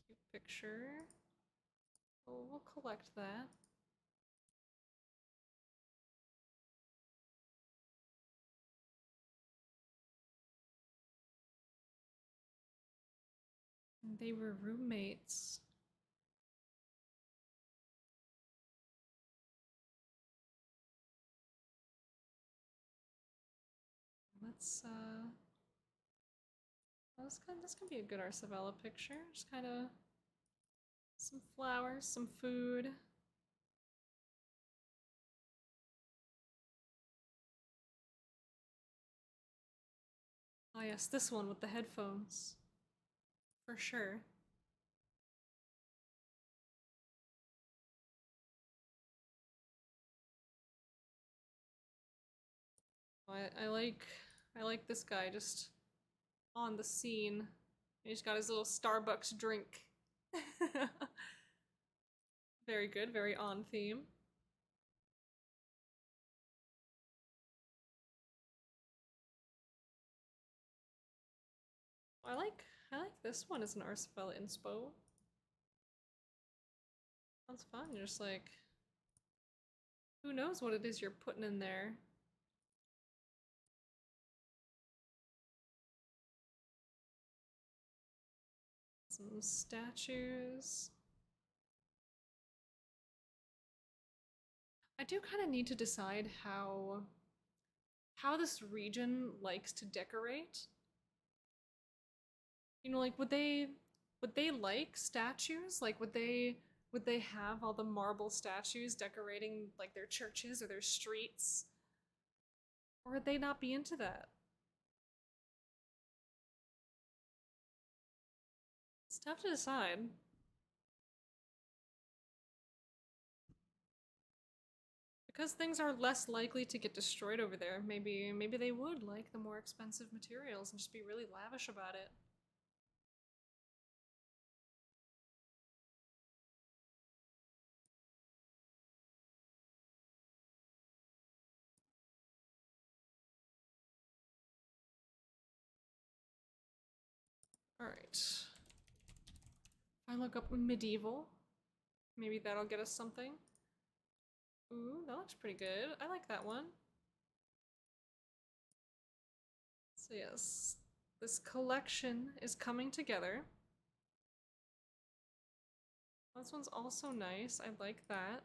Cute picture. Oh, we'll collect that. They were roommates. Let's this can be a good Arsavella picture. Just kind of some flowers, some food. Oh yes, this one with the headphones. For sure. I like this guy just on the scene. He's got his little Starbucks drink. Very good, very on theme. I like this one as an Arsavella inspo. Sounds fun. You're just like, who knows what it is you're putting in there. Some statues. I do kind of need to decide how this region likes to decorate. You know, like would they like statues? Like would they have all the marble statues decorating like their churches or their streets? Or would they not be into that? It's tough to decide. Because things are less likely to get destroyed over there, maybe they would like the more expensive materials and just be really lavish about it. Alright. I look up medieval. Maybe that'll get us something. Ooh, that looks pretty good. I like that one. So yes, this collection is coming together. This one's also nice. I like that.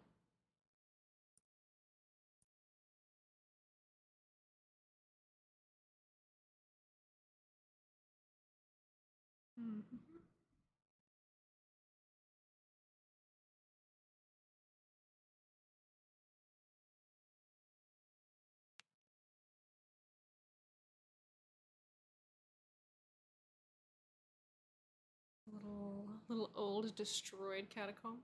little old destroyed catacomb.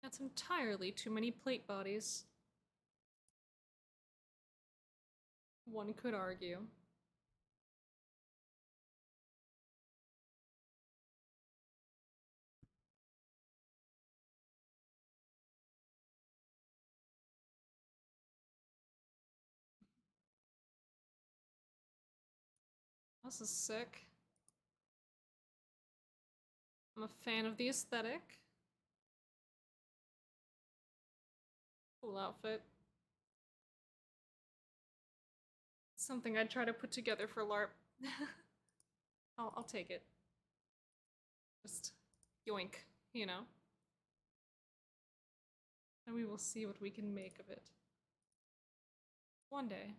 That's entirely too many plate bodies. One could argue. This is sick. I'm a fan of the aesthetic. Cool outfit. Something I'd try to put together for LARP. I'll take it. Just yoink, you know? And we will see what we can make of it. One day.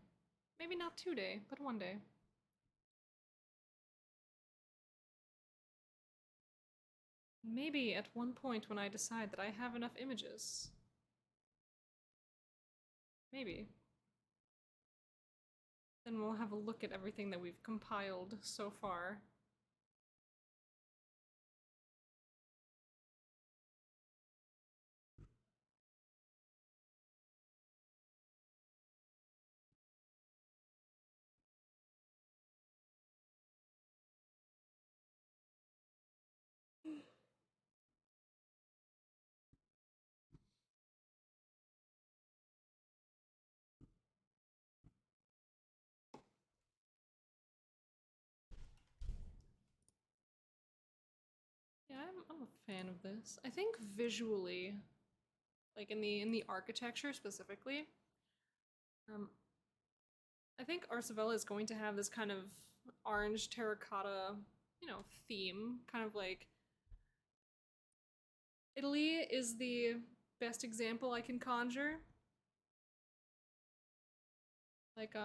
Maybe not today, but one day. Maybe at one point when I decide that I have enough images. Maybe. Then we'll have a look at everything that we've compiled so far. Yeah, I'm a fan of this. I think visually, like in the architecture specifically, I think Arsavella is going to have this kind of orange terracotta, you know, theme, kind of like Italy is the best example I can conjure. Like,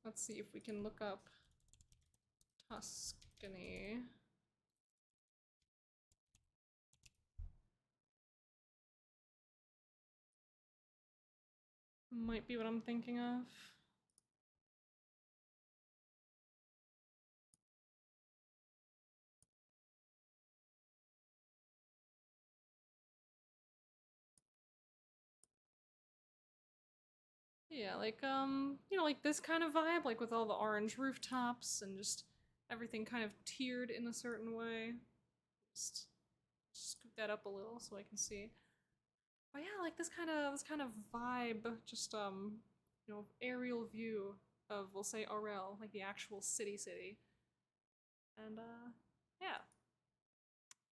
let's see if we can look up Tuscany. Might be what I'm thinking of. Yeah, like, you know, like this kind of vibe, like with all the orange rooftops and just everything kind of tiered in a certain way. Just scoop that up a little so I can see. But yeah, like this kind of vibe, just you know, aerial view of, we'll say, Aurel, like the actual city. And yeah.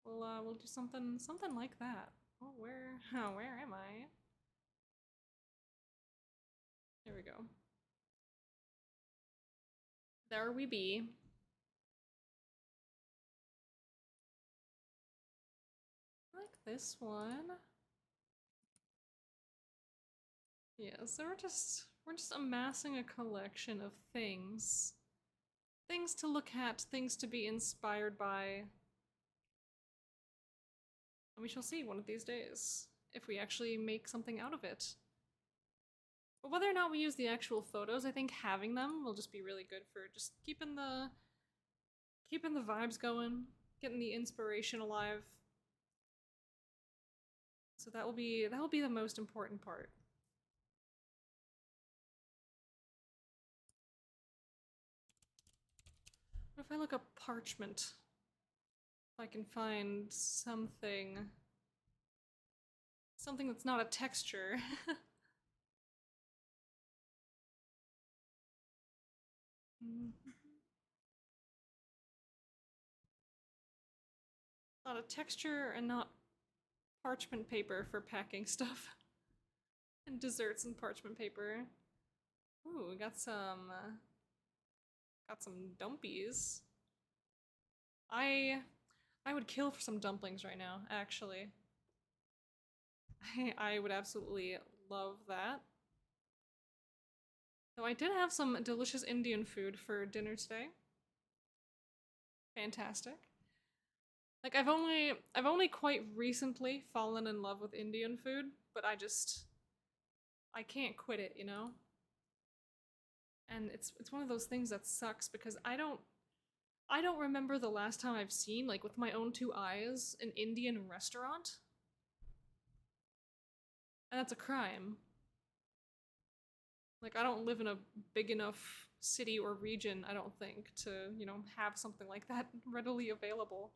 We'll do something like that. Oh, where am I? There we go. There we be. I like this one. Yeah, so we're just amassing a collection of things. Things to look at, things to be inspired by. And we shall see one of these days if we actually make something out of it. But whether or not we use the actual photos, I think having them will just be really good for just keeping the vibes going, getting the inspiration alive. So that will be the most important part. What if I look up parchment? If I can find something that's not a texture. Not a texture and not parchment paper for packing stuff. And desserts and parchment paper. Ooh, we got some dumpies. I would kill for some dumplings right now, actually. I would absolutely love that. So I did have some delicious Indian food for dinner today. Fantastic. Like I've only quite recently fallen in love with Indian food, but I can't quit it, you know? And it's one of those things that sucks because I don't remember the last time I've seen, like with my own two eyes, an Indian restaurant. And that's a crime. Like, I don't live in a big enough city or region, I don't think, to, you know, have something like that readily available.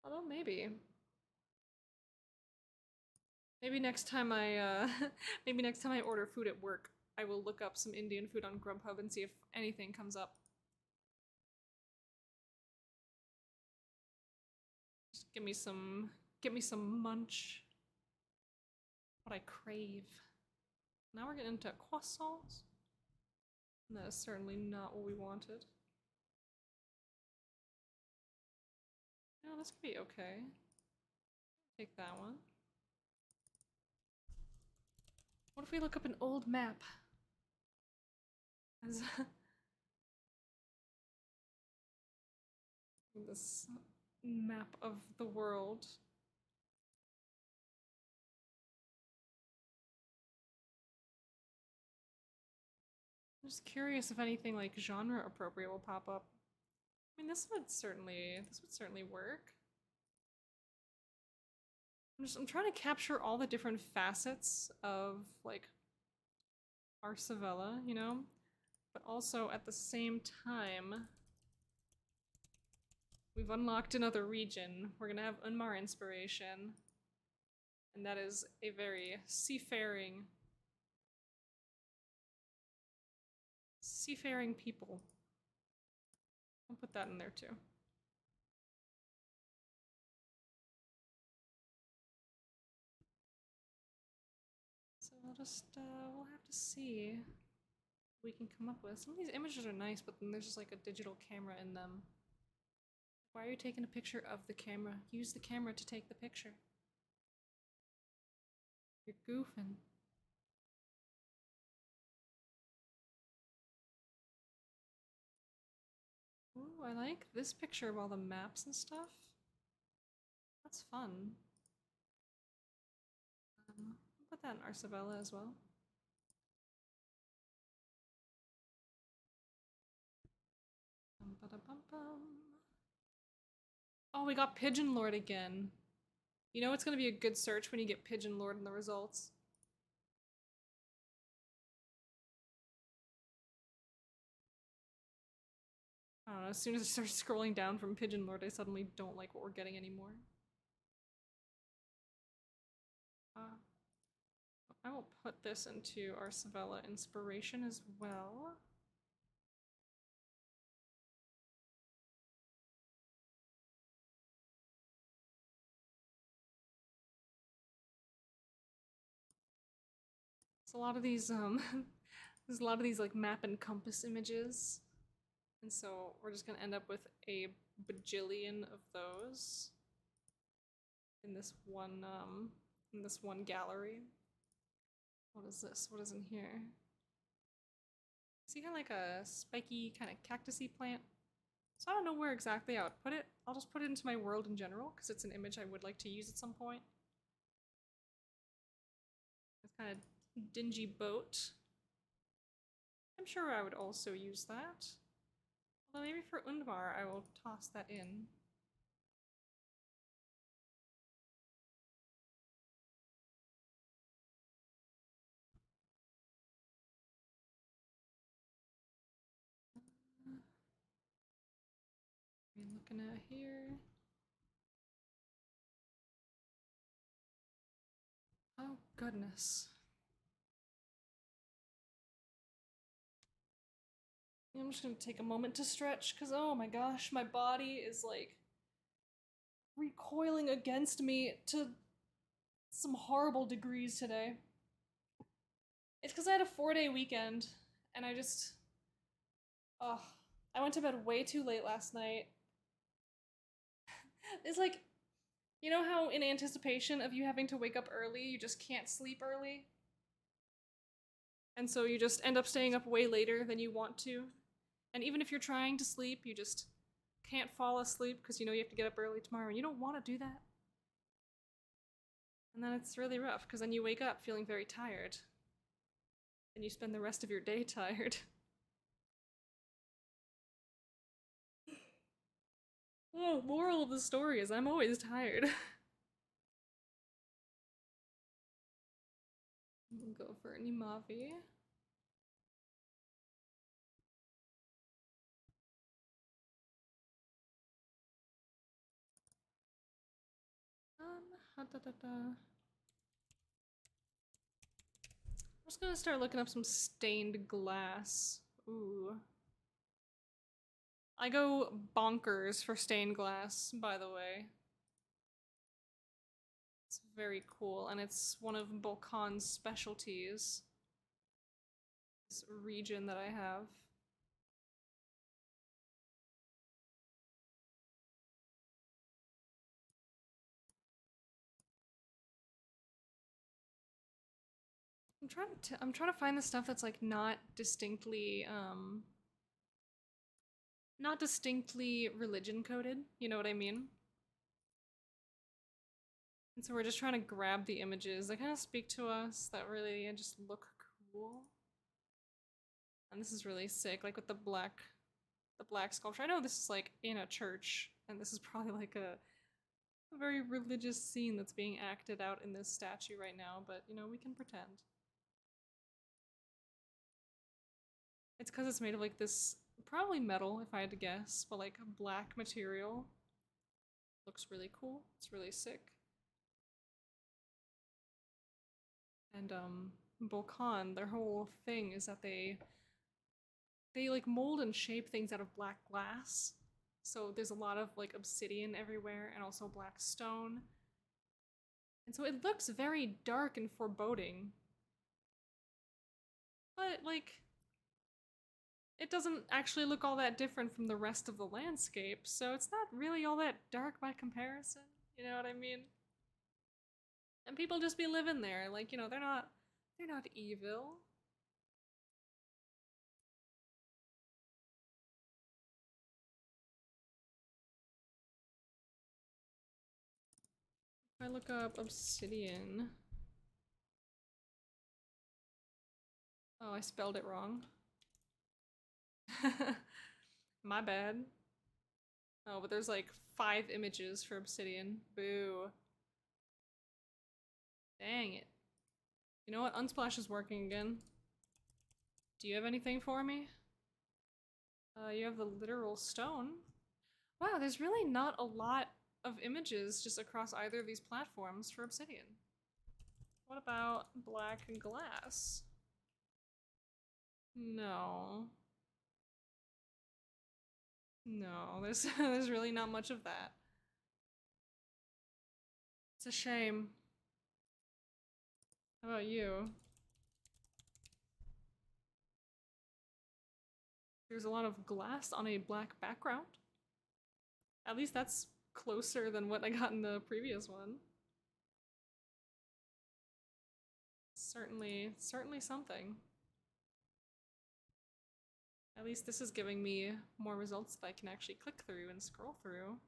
Although maybe. Maybe next time I, maybe next time I order food at work, I will look up some Indian food on Grubhub and see if anything comes up. Just give me some munch. What I crave. Now we're getting into croissants. And that is certainly not what we wanted. No, this could be okay. Take that one. What if we look up an old map? As this map of the world. I'm just curious if anything like genre appropriate will pop up. I mean, this would certainly work. I'm trying to capture all the different facets of like Arsavella, you know? But also at the same time, we've unlocked another region. We're gonna have Unmar inspiration. And that is a very seafaring people. I'll put that in there too. So we'll have to see what we can come up with. Some of these images are nice, but then there's just like a digital camera in them. Why are you taking a picture of the camera? Use the camera to take the picture. You're goofing. Ooh, I like this picture of all the maps and stuff. That's fun. I'll put that in Arsavella as well. Oh, we got Pigeon Lord again. You know it's gonna be a good search when you get Pigeon Lord in the results. I don't know, as soon as I start scrolling down from Pigeon Lord, I suddenly don't like what we're getting anymore. I will put this into our Arsavella inspiration as well. So a lot of these, there's a lot of these like map and compass images. And so we're just gonna end up with a bajillion of those in this one gallery. What is this? What is in here? See, kind of like a spiky, kind of cactusy plant. So I don't know where exactly I would put it. I'll just put it into my world in general because it's an image I would like to use at some point. It's kind of dingy boat. I'm sure I would also use that. Although maybe for Undmar I will toss that in. What are we looking at here? Oh goodness. I'm just gonna take a moment to stretch because oh my gosh, my body is like recoiling against me to some horrible degrees today. It's because I had a 4-day weekend and I just, I went to bed way too late last night. It's like, you know how in anticipation of you having to wake up early, you just can't sleep early? And so you just end up staying up way later than you want to. And even if you're trying to sleep, you just can't fall asleep because you know you have to get up early tomorrow and you don't want to do that. And then it's really rough because then you wake up feeling very tired. And you spend the rest of your day tired. Oh, moral of the story is I'm always tired. We'll go for Nimavi. I'm just gonna start looking up some stained glass. Ooh. I go bonkers for stained glass, by the way. It's very cool, and it's one of Volkan's specialties. This region that I have. I'm trying to find the stuff that's like not distinctly religion coded, you know what I mean? And so we're just trying to grab the images that kind of speak to us, that really just look cool. And this is really sick, like with the black sculpture. I know this is like in a church, and this is probably like a very religious scene that's being acted out in this statue right now, but you know, we can pretend. It's because it's made of like this, probably metal if I had to guess, but like a black material. Looks really cool. It's really sick. And Volcan, their whole thing is that they like mold and shape things out of black glass. So there's a lot of like obsidian everywhere and also black stone. And so it looks very dark and foreboding. But like it doesn't actually look all that different from the rest of the landscape, so it's not really all that dark by comparison, you know what I mean? And people just be living there, like, you know, they're not evil. If I look up obsidian. Oh, I spelled it wrong. My bad. Oh, but there's like 5 images for obsidian. Boo. Dang it. You know what? Unsplash is working again. Do you have anything for me? You have the literal stone. Wow, there's really not a lot of images just across either of these platforms for obsidian. What about black glass? No. No, there's really not much of that. It's a shame. How about you? There's a lot of glass on a black background. At least that's closer than what I got in the previous one. Certainly something. At least this is giving me more results that I can actually click through and scroll through.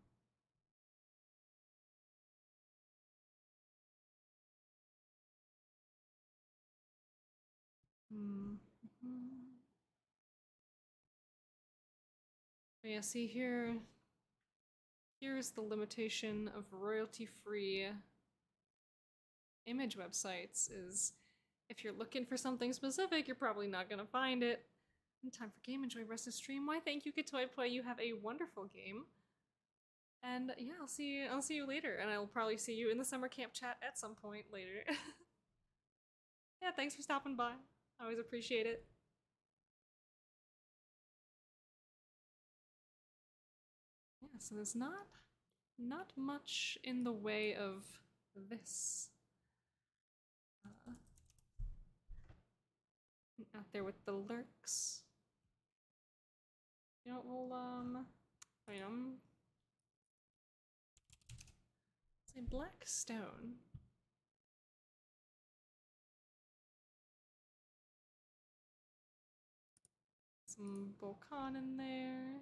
But yeah, see here. Here's the limitation of royalty-free image websites is if you're looking for something specific, you're probably not gonna find it. In time for game, enjoy rest of stream. Why thank you, Katoy. You have a wonderful game. And yeah, I'll see you later, and I'll probably see you in the summer camp chat at some point later. Yeah, thanks for stopping by. I always appreciate it. Yeah, so there's not much in the way of this. Out there with the lurks. You know, we'll say black stone. Some Volcan in there.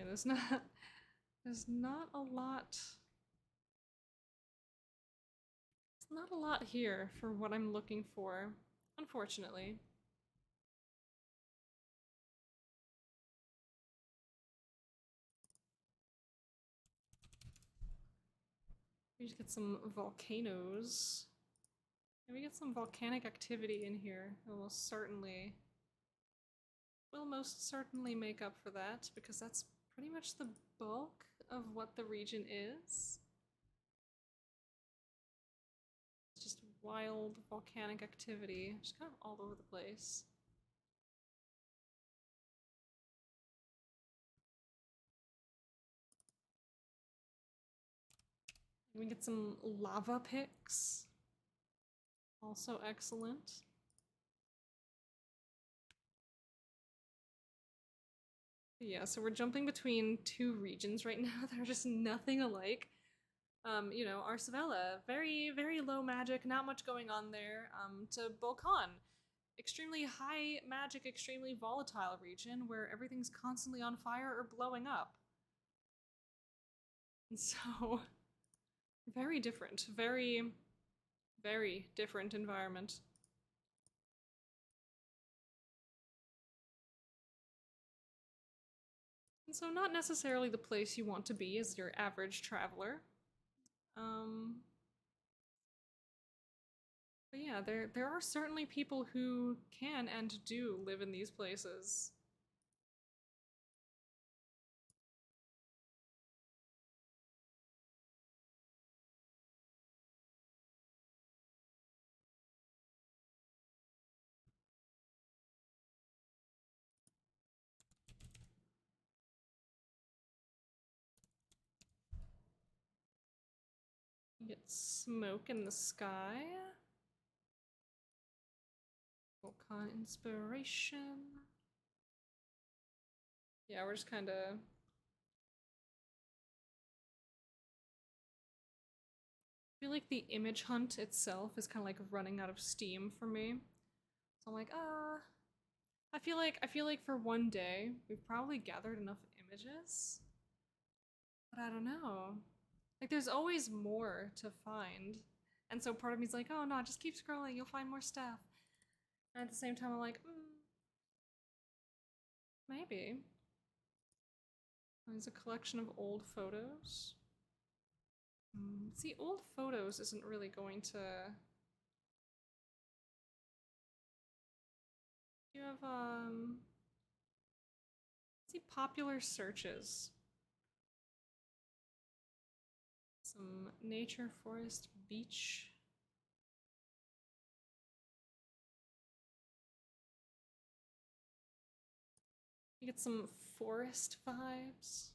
Yeah, there's not a lot. There's not a lot here for what I'm looking for, unfortunately. We just get some volcanoes. And we get some volcanic activity in here. It will most certainly make up for that, because that's pretty much the bulk of what the region is. It's just wild volcanic activity, just kind of all over the place. We get some lava picks. Also excellent. Yeah, so we're jumping between two regions right now that are just nothing alike. You know, Arsavella, very, very low magic, not much going on there. To Bolkan, extremely high magic, extremely volatile region where everything's constantly on fire or blowing up. And so, very different, very, very different environment. And so not necessarily the place you want to be as your average traveler. But yeah, there are certainly people who can and do live in these places. You get smoke in the sky. Volcan inspiration. Yeah, we're just kind of... I feel like the image hunt itself is kind of like running out of steam for me. So I'm like, I feel like for one day we've probably gathered enough images. But I don't know. Like there's always more to find. And so part of me's like, oh no, just keep scrolling, you'll find more stuff. And at the same time I'm like, maybe. There's a collection of old photos. See, old photos isn't really going to... You have, see, popular searches. Some nature, forest, beach. You get some forest vibes.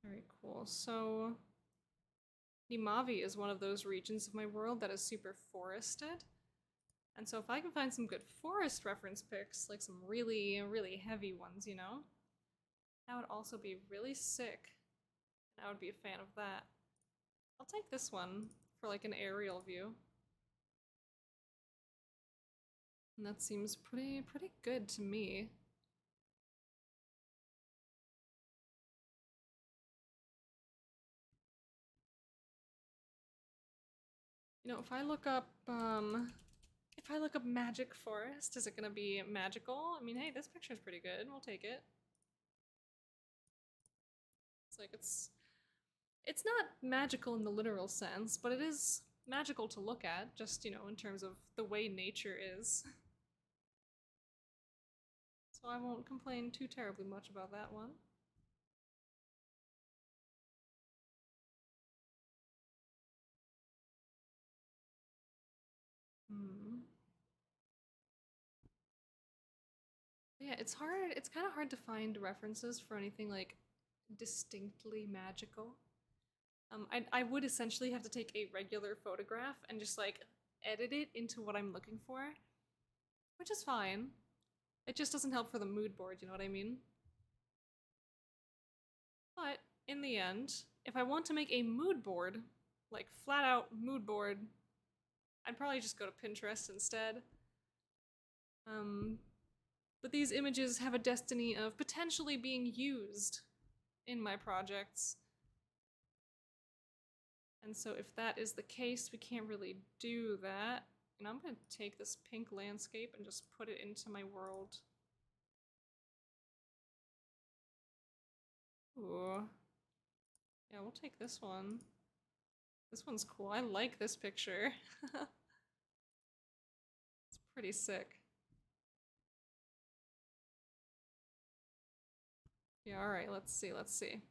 Very cool. So, Nimavi is one of those regions of my world that is super forested. And so if I can find some good forest reference pics, like some really, really heavy ones, you know, that would also be really sick. I would be a fan of that. I'll take this one for like an aerial view. And that seems pretty good to me. You know, if I look up magic forest, is it gonna be magical? I mean, hey, this picture's pretty good. We'll take it. It's like it's not magical in the literal sense, but it is magical to look at, just, you know, in terms of the way nature is. So I won't complain too terribly much about that one. Yeah, it's kind of hard to find references for anything like distinctly magical. I would essentially have to take a regular photograph and just like edit it into what I'm looking for, which is fine. It just doesn't help for the mood board, you know what I mean? But in the end, if I want to make a mood board, like flat out mood board, I'd probably just go to Pinterest instead. But these images have a destiny of potentially being used in my projects. And so if that is the case, we can't really do that. And I'm gonna take this pink landscape and just put it into my world. Ooh. Yeah, we'll take this one. This one's cool. I like this picture. It's pretty sick. Yeah, alright, let's see, let's see.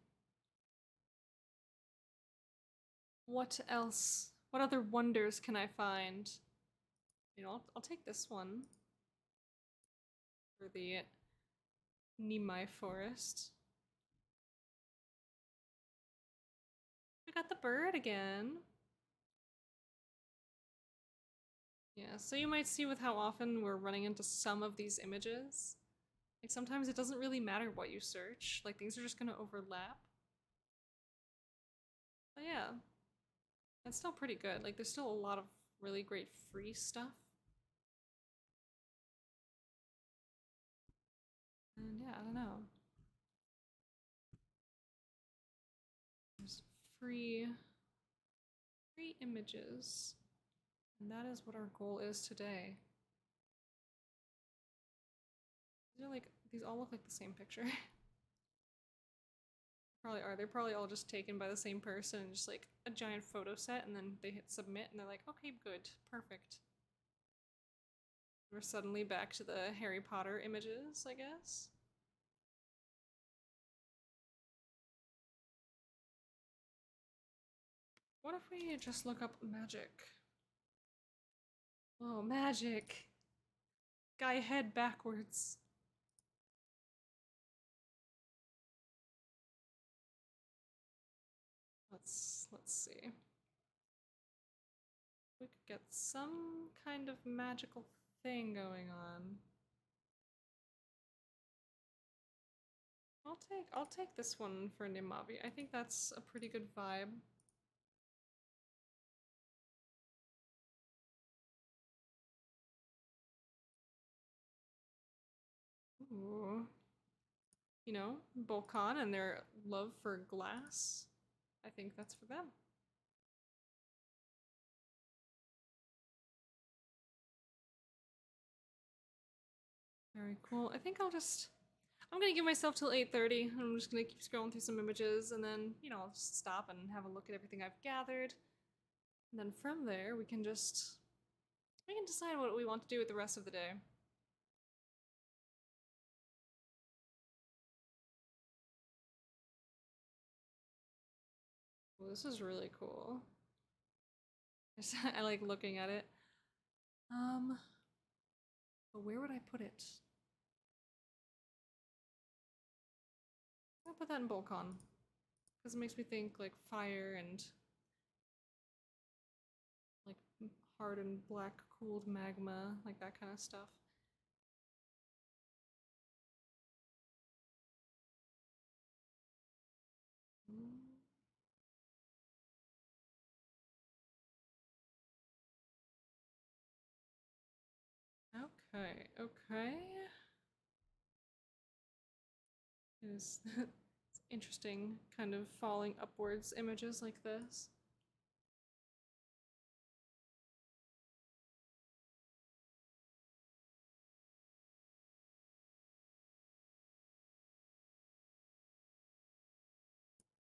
What else? What other wonders can I find? You know, I'll take this one. For the Nimai Forest. We got the bird again. Yeah, so you might see with how often we're running into some of these images. Like sometimes it doesn't really matter what you search, like things are just gonna overlap. But yeah, that's still pretty good. Like there's still a lot of really great free stuff. And yeah, I don't know. There's free images. And that is what our goal is today. These all look like the same picture. Probably are. They're probably all just taken by the same person, just like a giant photo set, and then they hit submit and they're like, okay, good, perfect. We're suddenly back to the Harry Potter images, I guess. What if we just look up magic? Oh, magic! Guy head backwards. Let's see. We could get some kind of magical thing going on. I'll take this one for Nimavi. I think that's a pretty good vibe. Ooh. You know, Volcan and their love for glass. I think that's for them. Very cool. I think I'm gonna give myself till 8:30. I'm just gonna keep scrolling through some images and then, you know, I'll just stop and have a look at everything I've gathered. And then from there, we can decide what we want to do with the rest of the day. Well, this is really cool. I like looking at it. But where would I put it? I'll put that in Volcan. Because it makes me think like fire and like hard and black cooled magma, like that kind of stuff. Okay, okay. It's interesting, kind of falling upwards images like this.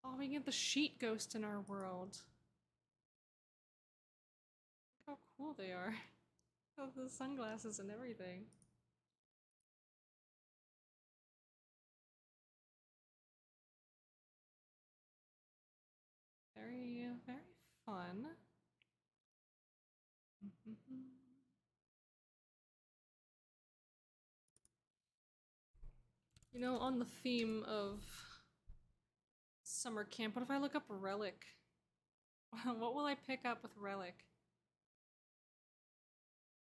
Oh, we get the sheet ghost in our world. Look how cool they are. Oh, the sunglasses and everything. Very, very fun. You know, on the theme of summer camp, what if I look up Relic? What will I pick up with Relic?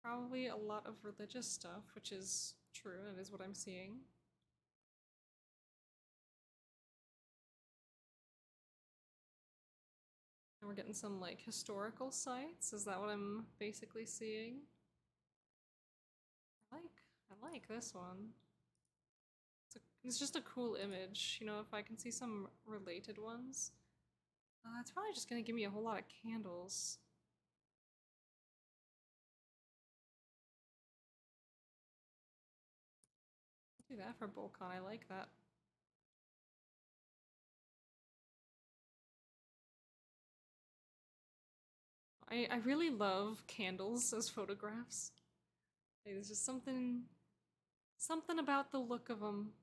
Probably a lot of religious stuff, which is true, that is what I'm seeing. And we're getting some, like, historical sites? Is that what I'm basically seeing? I like this one. It's just a cool image, you know, if I can see some related ones. It's probably just gonna give me a whole lot of candles. Do that for Bolcon, I like that. I really love candles as photographs. Like, there's just something about the look of them.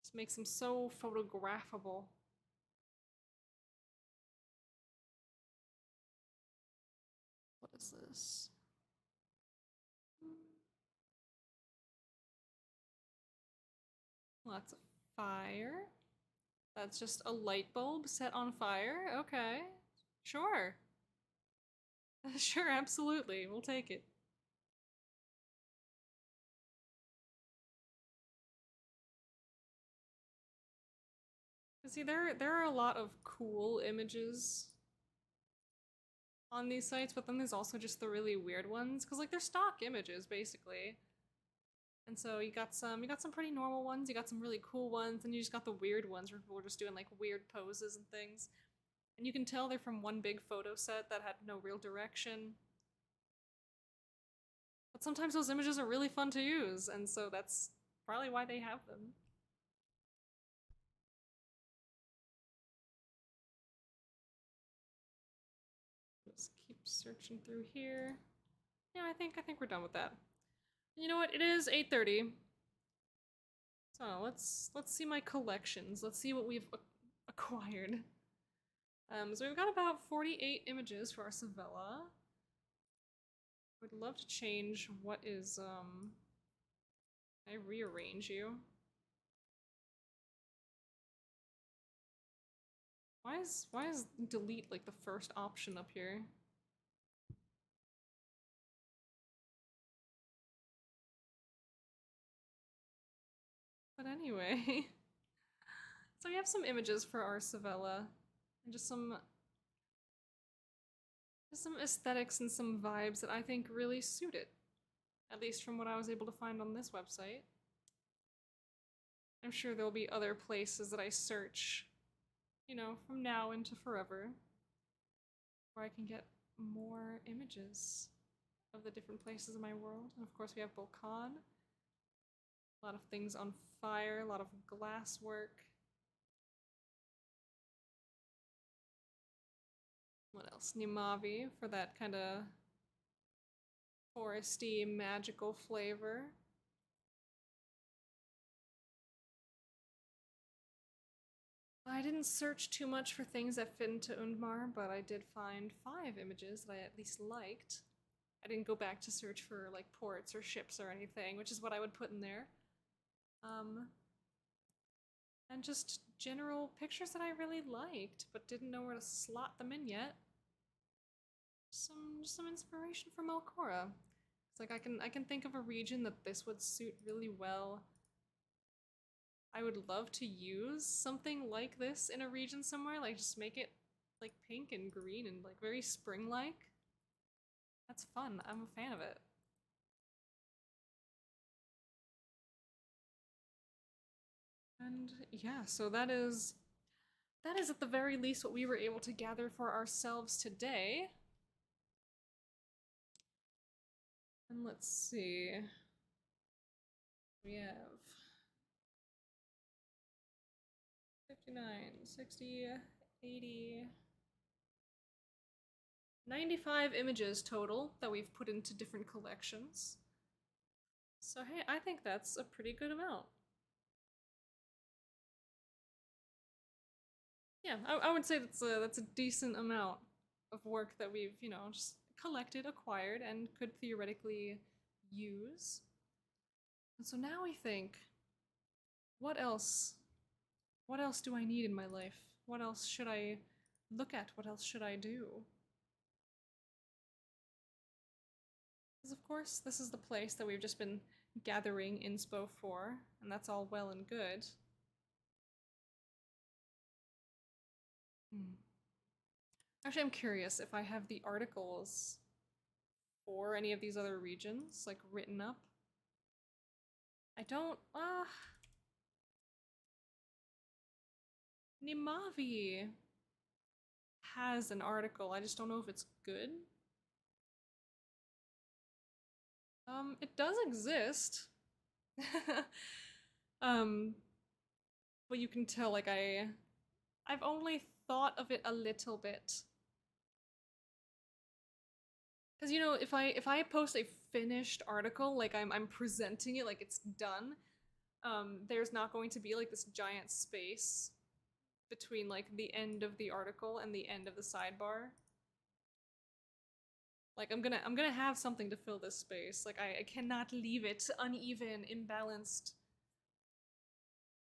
Just makes them so photographable. What is this? Lots of fire. That's just a light bulb set on fire? Okay. Sure. Sure, absolutely. We'll take it. See, there are a lot of cool images on these sites, but then there's also just the really weird ones, because like they're stock images basically. And so you got some pretty normal ones, you got some really cool ones, and you just got the weird ones where people are just doing like weird poses and things. And you can tell they're from one big photo set that had no real direction. But sometimes those images are really fun to use, and so that's probably why they have them. Just keep searching through here. Yeah, I think we're done with that. You know what? It is 8:30. So let's see my collections. Let's see what we've acquired. So we've got about 48 images for our Savella. Would love to change what is I rearrange you. Why is delete like the first option up here? But anyway, so we have some images for our Savella, and just some aesthetics and some vibes that I think really suit it, at least from what I was able to find on this website. I'm sure there'll be other places that I search, you know, from now into forever, where I can get more images of the different places in my world. And of course we have Bolcon. A lot of things on fire, a lot of glass work. What else? Nimavi for that kind of foresty, magical flavor. I didn't search too much for things that fit into Undmar, but I did find 5 images that I at least liked. I didn't go back to search for like ports or ships or anything, which is what I would put in there. And just general pictures that I really liked, but didn't know where to slot them in yet. Some inspiration from Melkora. It's like I can think of a region that this would suit really well. I would love to use something like this in a region somewhere, like just make it like pink and green and like very spring-like. That's fun. I'm a fan of it. And yeah, so that is at the very least what we were able to gather for ourselves today. And let's see. We have 59, 60, 80, 95 images total that we've put into different collections. So hey, I think that's a pretty good amount. Yeah, I would say that's a decent amount of work that we've, you know, just collected, acquired, and could theoretically use. And so now we think, what else? What else do I need in my life? What else should I look at? What else should I do? Because of course, this is the place that we've just been gathering inspo for, and that's all well and good. Actually, I'm curious if I have the articles for any of these other regions, like, written up. I don't, Nimavi has an article. I just don't know if it's good. It does exist. But you can tell, like, I've only thought of it a little bit. Because, you know, if I post a finished article, like I'm presenting it like it's done, there's not going to be like this giant space between like the end of the article and the end of the sidebar. Like I'm gonna have something to fill this space. Like I cannot leave it uneven, imbalanced.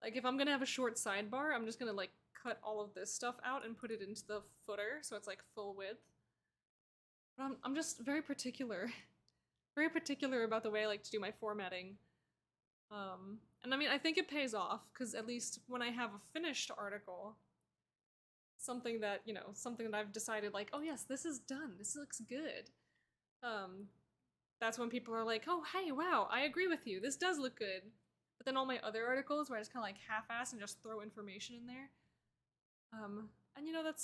Like if I'm gonna have a short sidebar, I'm just gonna like cut all of this stuff out and put it into the footer so it's like full width. But I'm just very particular. Very particular about the way I like to do my formatting. And I mean, I think it pays off, because at least when I have a finished article, something that, you know, something that I've decided like, oh yes, this is done, this looks good. That's when people are like, oh hey, wow, I agree with you, this does look good. But then all my other articles where I just kind of like half-ass and just throw information in there. And you know, that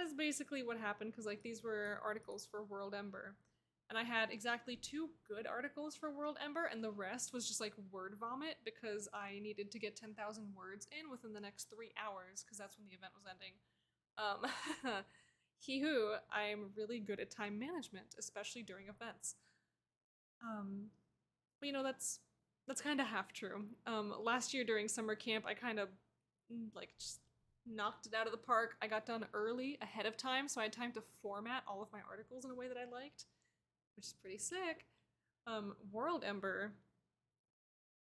is basically what happened, because like these were articles for WorldAnvil. And I had exactly 2 good articles for WorldAnvil, and the rest was just like word vomit because I needed to get 10,000 words in within the next 3 hours, because that's when the event was ending. Hee-hoo, I'm really good at time management, especially during events. But you know, that's kind of half true. Last year during SummerCamp, I kind of like just knocked it out of the park. I got done early, ahead of time, so I had time to format all of my articles in a way that I liked, which is pretty sick. WorldAnvil.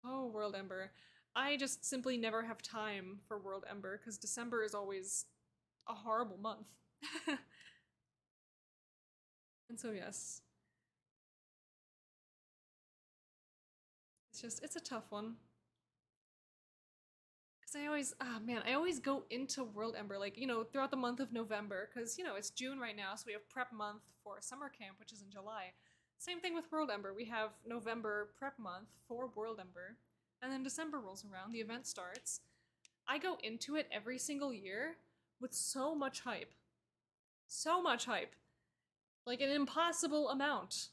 Oh, WorldAnvil. I just simply never have time for WorldAnvil because December is always a horrible month. And so yes. It's a tough one. Because I always go into WorldAnvil, like, you know, throughout the month of November, because, you know, it's June right now, so we have prep month for SummerCamp, which is in July. Same thing with WorldAnvil. We have November prep month for WorldAnvil, and then December rolls around, the event starts. I go into it every single year with so much hype. So much hype. Like an impossible amount.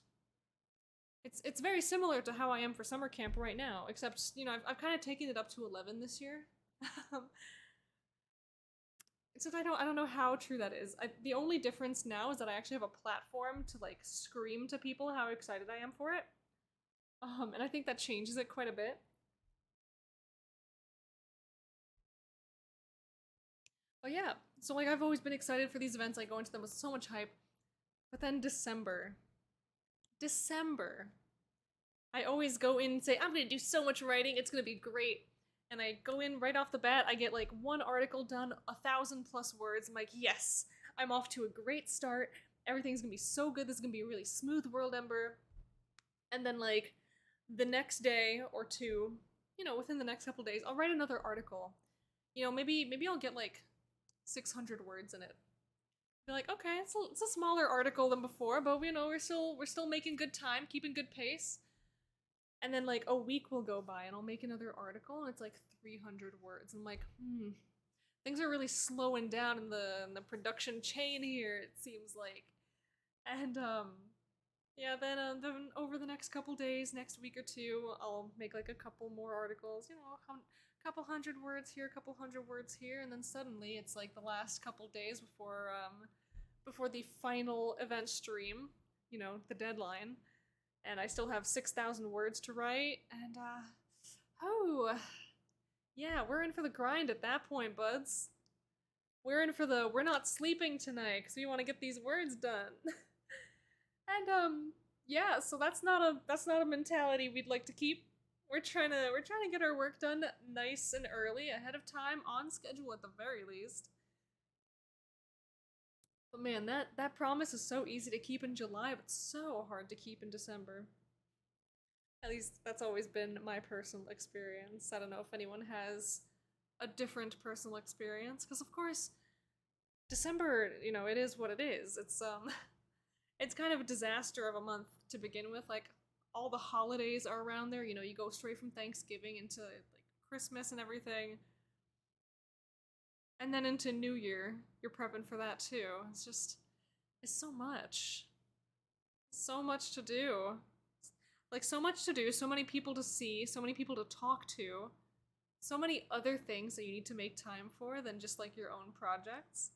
It's very similar to how I am for SummerCamp right now, except, you know, I've kind of taken it up to 11 this year. Except I don't know how true that is. The only difference now is that I actually have a platform to like scream to people how excited I am for it. And I think that changes it quite a bit. But yeah, so like I've always been excited for these events. I go into them with so much hype. But then December. I always go in and say, I'm gonna do so much writing, it's gonna be great. And I go in right off the bat, I get like 1 article done, 1,000+ words. I'm like, yes, I'm off to a great start. Everything's gonna be so good. This is gonna be a really smooth WorldAnvil. And then like the next day or two, you know, within the next couple days, I'll write another article. You know, maybe I'll get like 600 words in it. Be like, okay, it's a smaller article than before, but you know, we're still making good time, keeping good pace. And then like a week will go by and I'll make another article and it's like 300 words. I'm like, things are really slowing down in the production chain here, it seems like. And yeah, then over the next couple days, next week or two, I'll make like a couple more articles, you know, a couple hundred words here, a couple hundred words here, and then suddenly it's like the last couple days before the final event stream, you know, the deadline. And I still have 6,000 words to write, and oh, yeah, we're in for the grind at that point, buds. We're in for we're not sleeping tonight because we want to get these words done. And yeah, so that's not a mentality we'd like to keep. We're trying to get our work done nice and early, ahead of time, on schedule at the very least. But man, that promise is so easy to keep in July, but so hard to keep in December. At least that's always been my personal experience. I don't know if anyone has a different personal experience, because of course, December, you know, it is what it is. It's it's kind of a disaster of a month to begin with. Like, all the holidays are around there. You know, you go straight from Thanksgiving into like Christmas and everything. And then into New Year, you're prepping for that too. It's so much. So much to do. Like, so much to do, so many people to see, so many people to talk to, so many other things that you need to make time for than just like your own projects.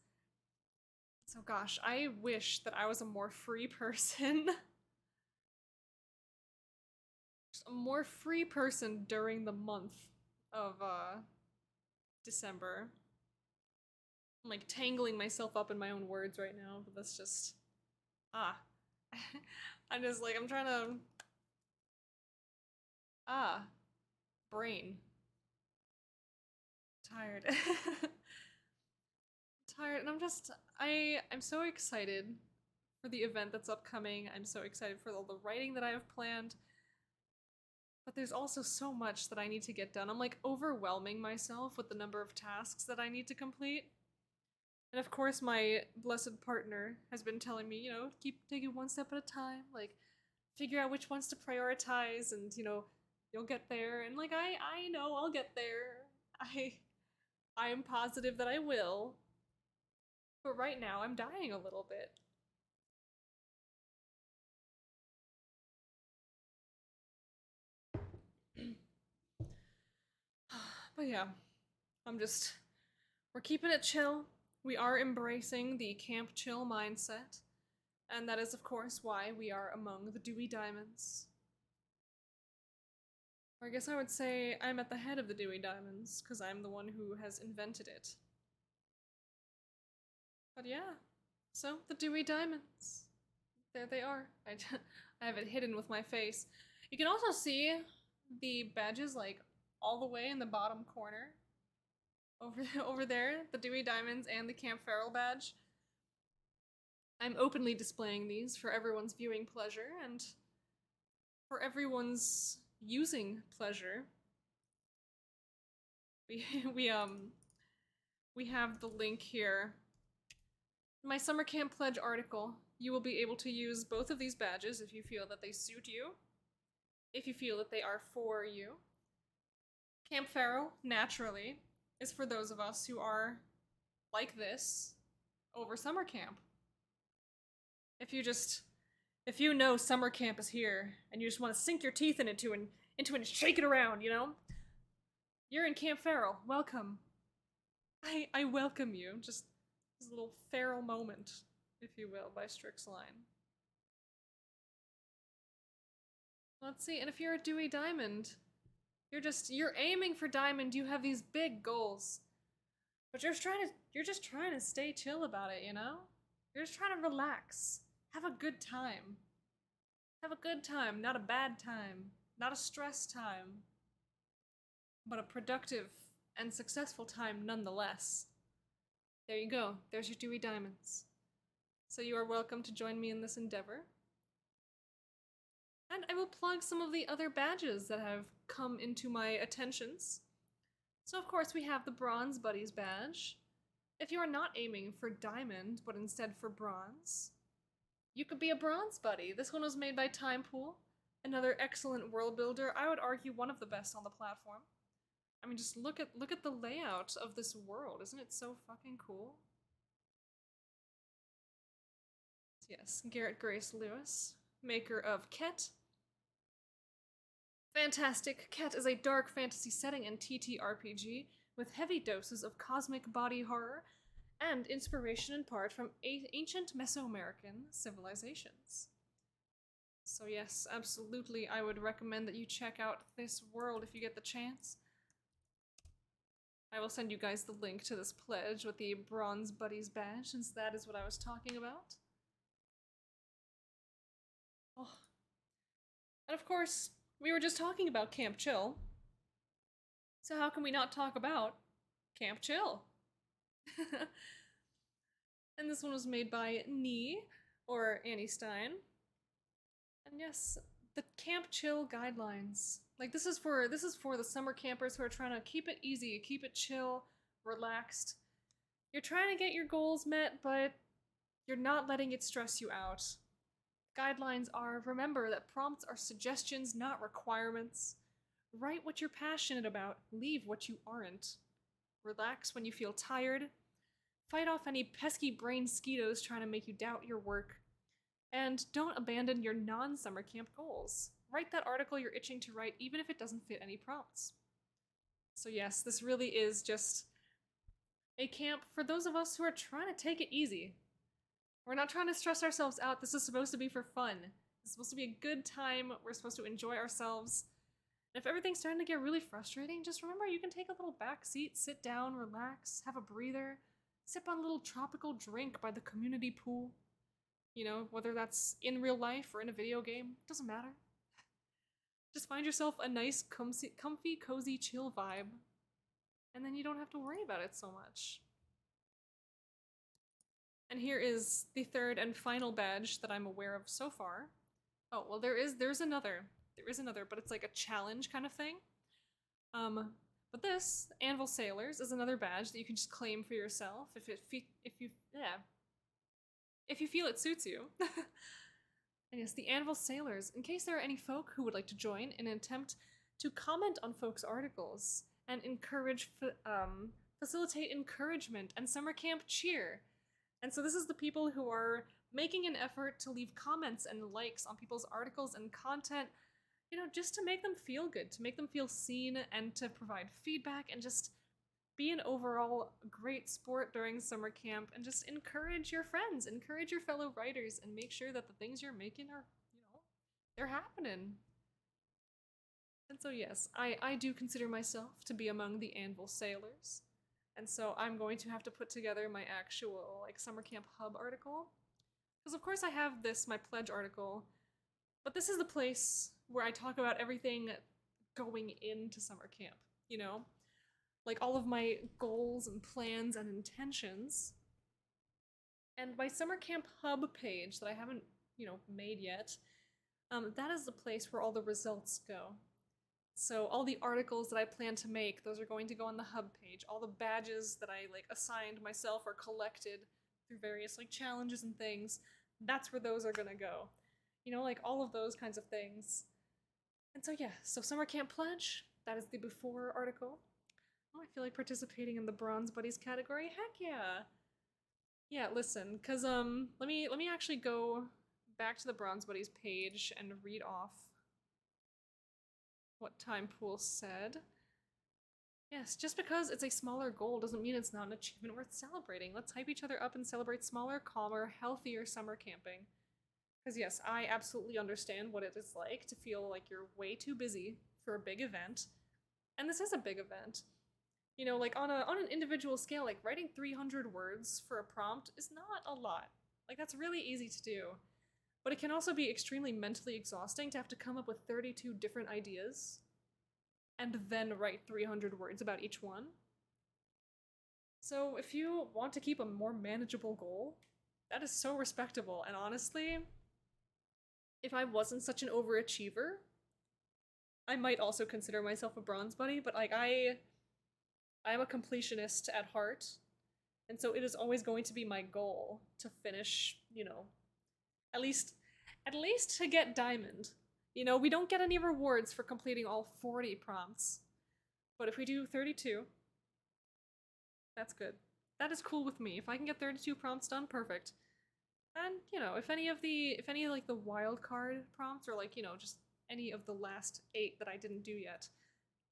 So gosh, I wish that I was a more free person. Just a more free person during the month of December. I'm like tangling myself up in my own words right now, but that's just I'm just like, I'm trying to brain. Tired. Tired, and I'm so excited for the event that's upcoming. I'm so excited for all the writing that I have planned. But there's also so much that I need to get done. I'm like overwhelming myself with the number of tasks that I need to complete. And of course my blessed partner has been telling me, you know, keep taking one step at a time, like figure out which ones to prioritize, and you know, you'll get there. And like I know I'll get there. I am positive that I will. But right now I'm dying a little bit. But yeah, we're keeping it chill. We are embracing the camp chill mindset. And that is of course why we are among the Dewy Diamonds. Or I guess I would say I'm at the head of the Dewy Diamonds, because I'm the one who has invented it. But yeah, so the Dewy Diamonds. There they are. I have it hidden with my face. You can also see the badges like all the way in the bottom corner. Over there, the Dewy Diamonds and the Camp Feral badge. I'm openly displaying these for everyone's viewing pleasure and for everyone's using pleasure. We have the link here. My summer camp pledge article. You will be able to use both of these badges if you feel that they suit you. If you feel that they are for you. Camp Feral, naturally, is for those of us who are like this over summer camp. If you know summer camp is here and you just want to sink your teeth into it and shake it around, you know? You're in Camp Feral. Welcome. I welcome you. Just this little feral moment, if you will, by Strix line. Let's see, and if you're a Dewy Diamond, you're aiming for Diamond, you have these big goals. But you're just trying to stay chill about it, you know? You're just trying to relax. Have a good time. Have a good time, not a bad time. Not a stress time. But a productive and successful time nonetheless. There you go. There's your Dewy Diamonds. So you are welcome to join me in this endeavor. And I will plug some of the other badges that have come into my attentions. So of course we have the Bronze Buddies badge. If you are not aiming for Diamond, but instead for Bronze, you could be a Bronze Buddy. This one was made by Timepool, another excellent world builder. I would argue one of the best on the platform. I mean, just look at the layout of this world. Isn't it so fucking cool? Yes, Garrett Grace Lewis, maker of Ket. Fantastic. Ket is a dark fantasy setting and TTRPG with heavy doses of cosmic body horror and inspiration in part from ancient Mesoamerican civilizations. So yes, absolutely, I would recommend that you check out this world if you get the chance. I will send you guys the link to this pledge with the Bronze Buddies badge, since that is what I was talking about. Oh. And of course, we were just talking about Camp Chill. So how can we not talk about Camp Chill? And this one was made by Nee, or Annie Stein. And yes, the Camp Chill guidelines. Like this is for the summer campers who are trying to keep it easy, keep it chill, relaxed. You're trying to get your goals met, but you're not letting it stress you out. guidelines are, remember that prompts are suggestions, not requirements. Write what you're passionate about, leave what you aren't. Relax when you feel tired. Fight off any pesky brain mosquitoes trying to make you doubt your work. And don't abandon your non-summer camp goals. Write that article you're itching to write, even if it doesn't fit any prompts. So yes, this really is just a camp for those of us who are trying to take it easy. We're not trying to stress ourselves out. This is supposed to be for fun. It's supposed to be a good time. We're supposed to enjoy ourselves. And if everything's starting to get really frustrating, just remember you can take a little back seat, sit down, relax, have a breather, sip on a little tropical drink by the community pool. You know, whether that's in real life or in a video game, doesn't matter. Just find yourself a nice, comfy, cozy, chill vibe, and then you don't have to worry about it so much. And here is the third and final badge that I'm aware of so far. Oh, well, there's another, but it's like a challenge kind of thing. But this, Anvil Sailors, is another badge that you can just claim for yourself if you feel it suits you. And yes, the Anvil Sailors, in case there are any folk who would like to join in an attempt to comment on folks' articles and facilitate encouragement and summer camp cheer. And so this is the people who are making an effort to leave comments and likes on people's articles and content, you know, just to make them feel good, to make them feel seen, and to provide feedback, and just be an overall great sport during summer camp, and just encourage your friends, encourage your fellow writers, and make sure that the things you're making are, you know, they're happening. And so yes, I do consider myself to be among the Anvil Sailors. And so I'm going to have to put together my actual, like, summer camp hub article. Because of course I have this, my pledge article, but this is the place where I talk about everything going into summer camp, you know? Like all of my goals and plans and intentions. And my summer camp hub page that I haven't, you know, made yet, that is the place where all the results go. So all the articles that I plan to make, those are going to go on the hub page. All the badges that I, like, assigned myself or collected through various, like, challenges and things, that's where those are gonna go. You know, like, all of those kinds of things. And so yeah, so Summer Camp Pledge, that is the before article. Oh, I feel like participating in the Bronze Buddies category. Heck yeah! Yeah, listen, cause let me actually go back to the Bronze Buddies page and read off what Time Pool said. Yes, just because it's a smaller goal doesn't mean it's not an achievement worth celebrating. Let's hype each other up and celebrate smaller, calmer, healthier summer camping. Because yes, I absolutely understand what it is like to feel like you're way too busy for a big event. And this is a big event. You know, like on an individual scale, like writing 300 words for a prompt is not a lot. Like that's really easy to do. But it can also be extremely mentally exhausting to have to come up with 32 different ideas and then write 300 words about each one. So if you want to keep a more manageable goal, that is so respectable. And honestly, if I wasn't such an overachiever, I might also consider myself a bronze buddy, but like I'm a completionist at heart, and so it is always going to be my goal to finish, you know, at least to get diamond. You know, we don't get any rewards for completing all 40 prompts, but if we do 32, that's good. That is cool with me. If I can get 32 prompts done, perfect. And, you know, if any of like the wild card prompts, or like, you know, just any of the last 8 that I didn't do yet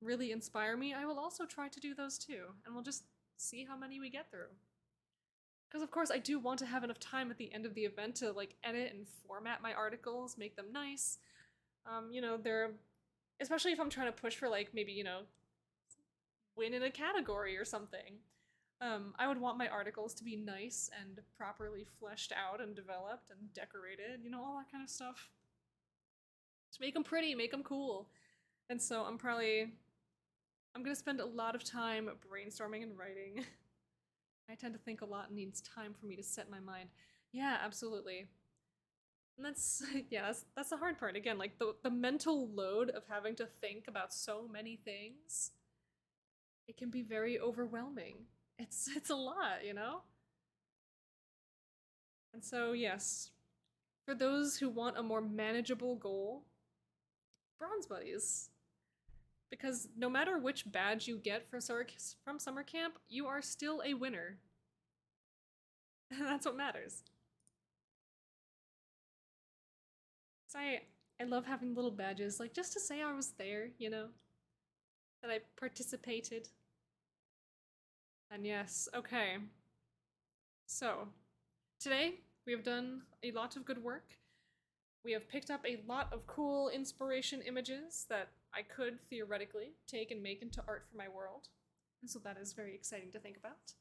really inspire me, I will also try to do those too, and we'll just see how many we get through. Because of course I do want to have enough time at the end of the event to like edit and format my articles, make them nice. You know, especially if I'm trying to push for like maybe, you know, win in a category or something. I would want my articles to be nice and properly fleshed out and developed and decorated, you know, all that kind of stuff. Just make them pretty, make them cool. And so I'm gonna spend a lot of time brainstorming and writing. I tend to think a lot and needs time for me to set my mind. Yeah, absolutely. And that's, yeah, that's the hard part. Again, like the mental load of having to think about so many things, it can be very overwhelming. It's a lot, you know? And so, yes, For those who want a more manageable goal, Bronze Buddies. Because no matter which badge you get from summer camp, you are still a winner. And that's what matters. So I love having little badges, like just to say I was there, you know? That I participated. And yes, okay. So, today we have done a lot of good work. We have picked up a lot of cool inspiration images that I could theoretically take and make into art for my world. And so that is very exciting to think about.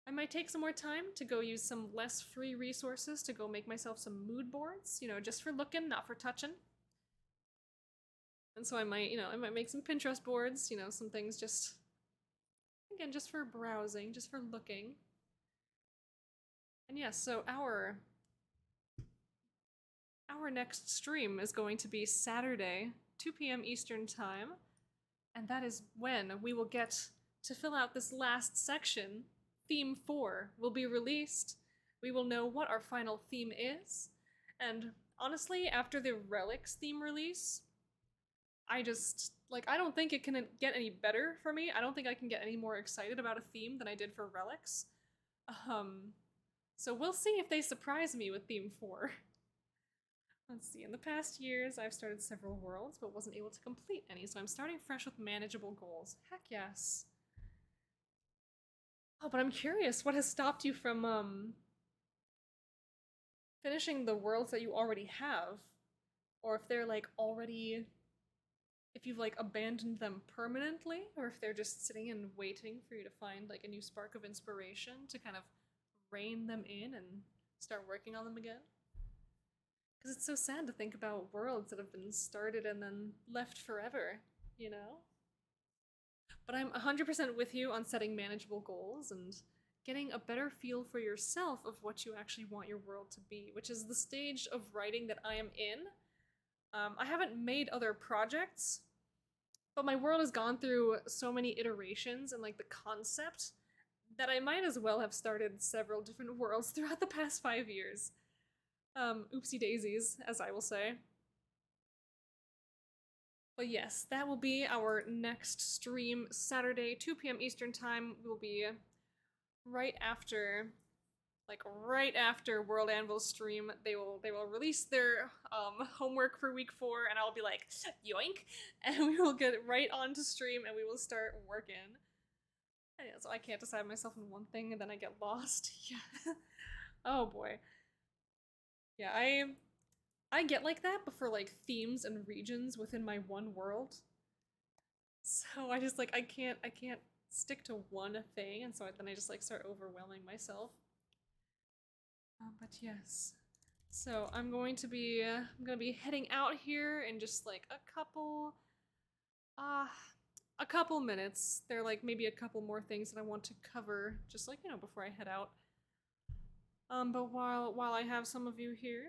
I might take some more time to go use some less free resources to go make myself some mood boards, you know, just for looking, not for touching. And so I might, I might make some Pinterest boards, you know, some things just, again, just for browsing, just for looking. And yes, so our next stream is going to be Saturday, 2 p.m. Eastern Time, and that is when we will get to fill out this last section. Theme 4 will be released. We will know what our final theme is, and honestly, after the Relics theme release, I don't think it can get any better for me. I don't think I can get any more excited about a theme than I did for Relics. So we'll see if they surprise me with Theme 4. Let's see, in the past years, I've started several worlds, but wasn't able to complete any, so I'm starting fresh with manageable goals. Heck yes. Oh, but I'm curious, what has stopped you from, finishing the worlds that you already have? Or if they're, like, already... if you've, like, abandoned them permanently, or if they're just sitting and waiting for you to find, like, a new spark of inspiration to kind of rein them in and start working on them again? Because it's so sad to think about worlds that have been started and then left forever, you know? But I'm 100% with you on setting manageable goals and getting a better feel for yourself of what you actually want your world to be, which is the stage of writing that I am in. I haven't made other projects, but my world has gone through so many iterations and like the concept that I might as well have started several different worlds throughout the past 5 years. Oopsie daisies, as I will say. But yes, that will be our next stream, Saturday, 2 p.m. Eastern Time. Will be right after WorldAnvil's stream. They will release their homework for week 4, and I'll be like, yoink, and we will get right on to stream, and we will start working. And yeah, so I can't decide myself on one thing, and then I get lost. Yeah. Oh boy. Yeah, I get like that, but for like themes and regions within my one world. So I just like I can't stick to one thing, and so then I just like start overwhelming myself. But yes, so I'm gonna be heading out here in just like a couple minutes. There are like maybe a couple more things that I want to cover, just like, you know, before I head out. But while I have some of you here,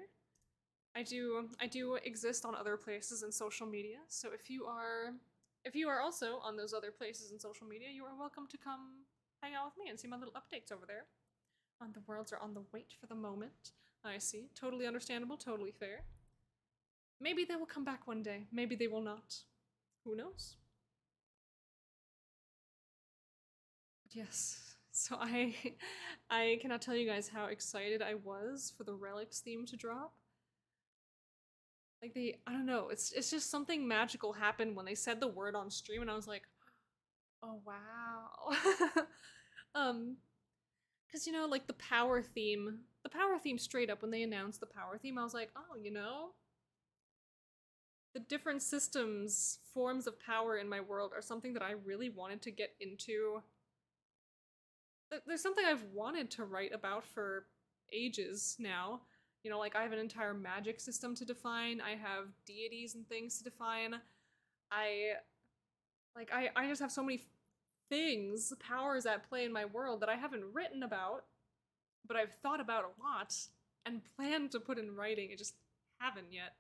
I do exist on other places in social media. So if you are also on those other places in social media, you are welcome to come hang out with me and see my little updates over there. The worlds are on the wait for the moment. I see. Totally understandable, totally fair. Maybe they will come back one day. Maybe they will not. Who knows? But yes. So I cannot tell you guys how excited I was for the Relics theme to drop. Like I don't know, it's just something magical happened when they said the word on stream, and I was like, oh wow. Because, you know, like the power theme straight up, when they announced the power theme, I was like, oh, you know, the different systems, forms of power in my world are something that I really wanted to get into. There's something I've wanted to write about for ages now. You know, like I have an entire magic system to define, I have deities and things to define. I just have so many things, powers at play in my world that I haven't written about, but I've thought about a lot and planned to put in writing. I just haven't yet.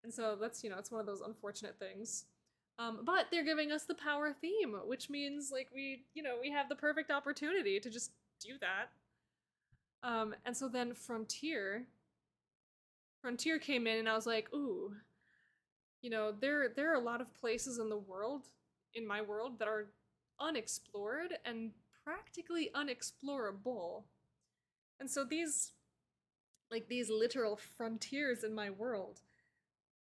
And so that's, you know, it's one of those unfortunate things. But they're giving us the power theme, which means like we have the perfect opportunity to just do that. And so then Frontier Frontier came in and I was like, ooh, you know, there are a lot of places in the world, in my world, that are unexplored and practically unexplorable. And so these, like, these literal frontiers in my world,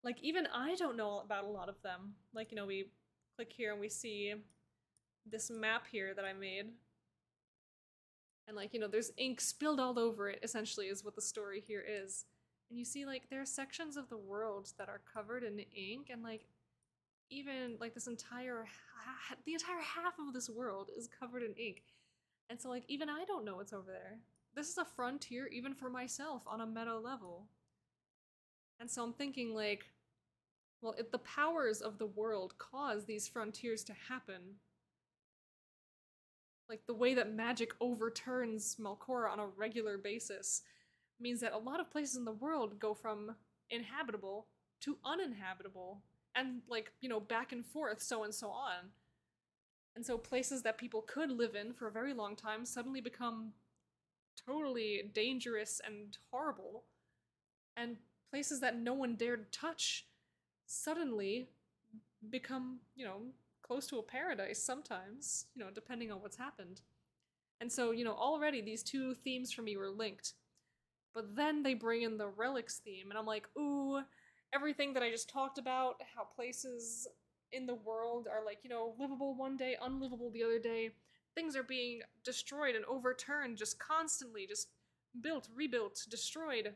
like, even I don't know about a lot of them. Like, you know, we click here and we see this map here that I made. And, like, you know, there's ink spilled all over it, essentially, is what the story here is. And you see, like, there are sections of the world that are covered in ink, and, like, even, like, this entire, the entire half of this world is covered in ink. And so, like, even I don't know what's over there. This is a frontier even for myself on a meta level. And so I'm thinking, like, well, if the powers of the world cause these frontiers to happen, like the way that magic overturns Malcora on a regular basis means that a lot of places in the world go from inhabitable to uninhabitable, and, like, you know, back and forth, so and so on. And so places that people could live in for a very long time suddenly become totally dangerous and horrible, and places that no one dared touch suddenly become, you know, close to a paradise sometimes, you know, depending on what's happened. And so, you know, already these two themes for me were linked. But then they bring in the relics theme, and I'm like, ooh, everything that I just talked about, how places in the world are, like, you know, livable one day, unlivable the other day. Things are being destroyed and overturned just constantly, just built, rebuilt, destroyed,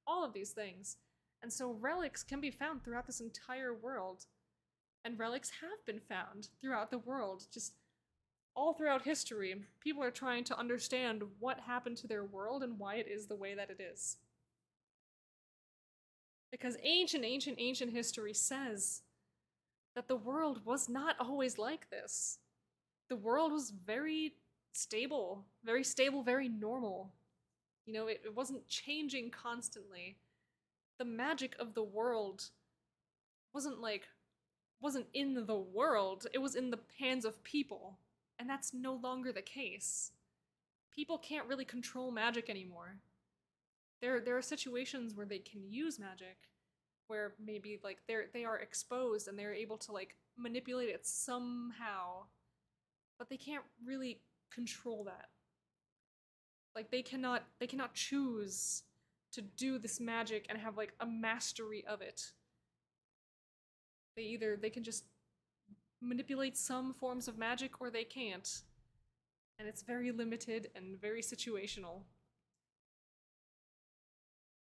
all of these things. And so relics can be found throughout this entire world. And relics have been found throughout the world, just all throughout history. People are trying to understand what happened to their world and why it is the way that it is. Because ancient history says that the world was not always like this. The world was very stable, very normal. You know, it wasn't changing constantly. The magic of the world wasn't in the world, it was in the hands of people. And that's no longer the case. People can't really control magic anymore. There are situations where they can use magic, where maybe, like, they are exposed and they're able to, like, manipulate it somehow, but they can't really control that. Like, they cannot choose to do this magic and have, like, a mastery of it. They can just manipulate some forms of magic, or they can't. And it's very limited and very situational.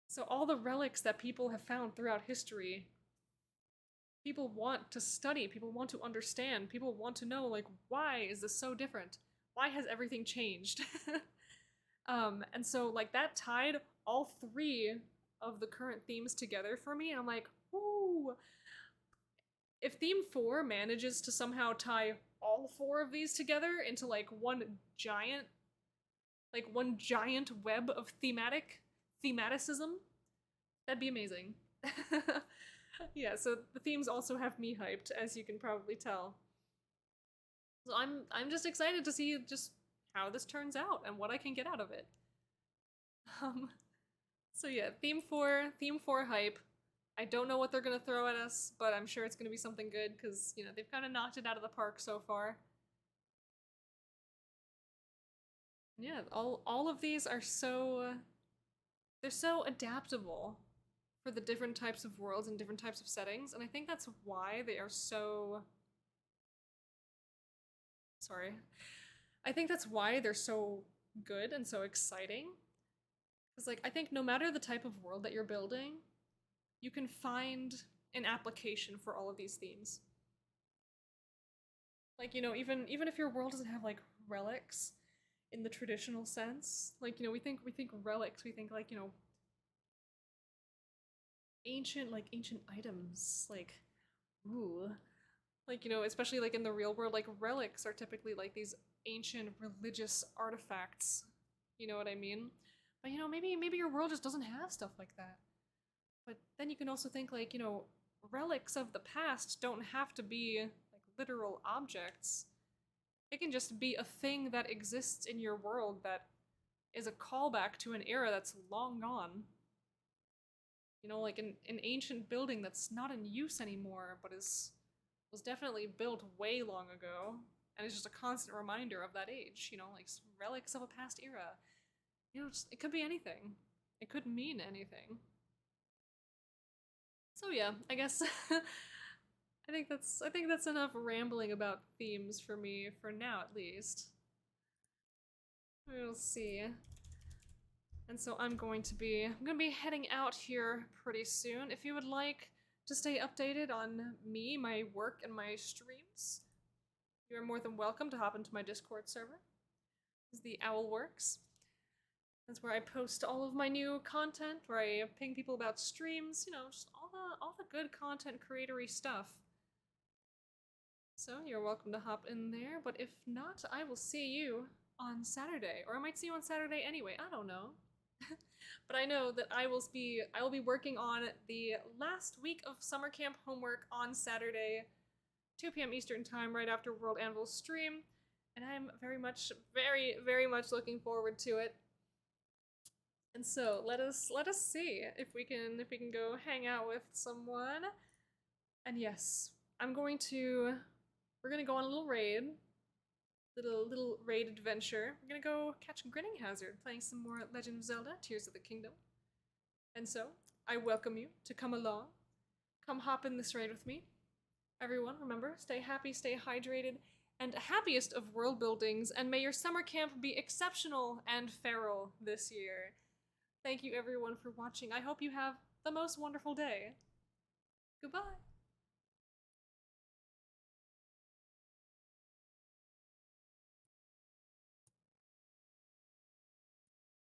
So all the relics that people have found throughout history, people want to study, people want to understand, people want to know, like, why is this so different? Why has everything changed? And so, like, that tied all three of the current themes together for me, and I'm like, ooh. If theme 4 manages to somehow tie all four of these together into, like, one giant web of thematicism, that'd be amazing. Yeah, so the themes also have me hyped, as you can probably tell. So I'm just excited to see just how this turns out and what I can get out of it. So yeah, theme 4 hype. I don't know what they're gonna throw at us, but I'm sure it's gonna be something good, because, you know, they've kind of knocked it out of the park so far. Yeah, all of these are they're so adaptable for the different types of worlds and different types of settings, and I think that's why they are so... Sorry. I think that's why they're so good and so exciting. Because, like, I think no matter the type of world that you're building, you can find an application for all of these themes. Like, you know, even if your world doesn't have, like, relics in the traditional sense, like, you know, we think relics, we think, like, you know, ancient items, like, ooh. Like, you know, especially, like, in the real world, like, relics are typically, like, these ancient religious artifacts. You know what I mean? But, you know, maybe your world just doesn't have stuff like that. But then you can also think, like, you know, relics of the past don't have to be, like, literal objects. It can just be a thing that exists in your world that is a callback to an era that's long gone. You know, like an ancient building that's not in use anymore, but was definitely built way long ago, and it's just a constant reminder of that age, you know, like relics of a past era. You know, it could be anything. It could mean anything. So yeah, I guess I think that's enough rambling about themes for me for now, at least. We'll see. And so I'm gonna be heading out here pretty soon. If you would like to stay updated on me, my work, and my streams, you're more than welcome to hop into my Discord server. This is the Owlworks. That's where I post all of my new content, where I ping people about streams, you know, just all the good content creatory stuff. So you're welcome to hop in there, but if not, I will see you on Saturday, or I might see you on Saturday anyway. I don't know. But I know that I will be working on the last week of SummerCamp homework on Saturday, 2 p.m. Eastern time, right after WorldAnvil stream, and I'm very much looking forward to it. And so let us see if we can go hang out with someone. And yes, we're gonna go on a little raid. Little raid adventure. We're gonna go catch Grinning Hazard, playing some more Legend of Zelda, Tears of the Kingdom. And so, I welcome you to come along. Come hop in this raid with me. Everyone, remember, stay happy, stay hydrated, and happiest of world buildings, and may your summer camp be exceptional and feral this year. Thank you everyone for watching. I hope you have the most wonderful day. Goodbye.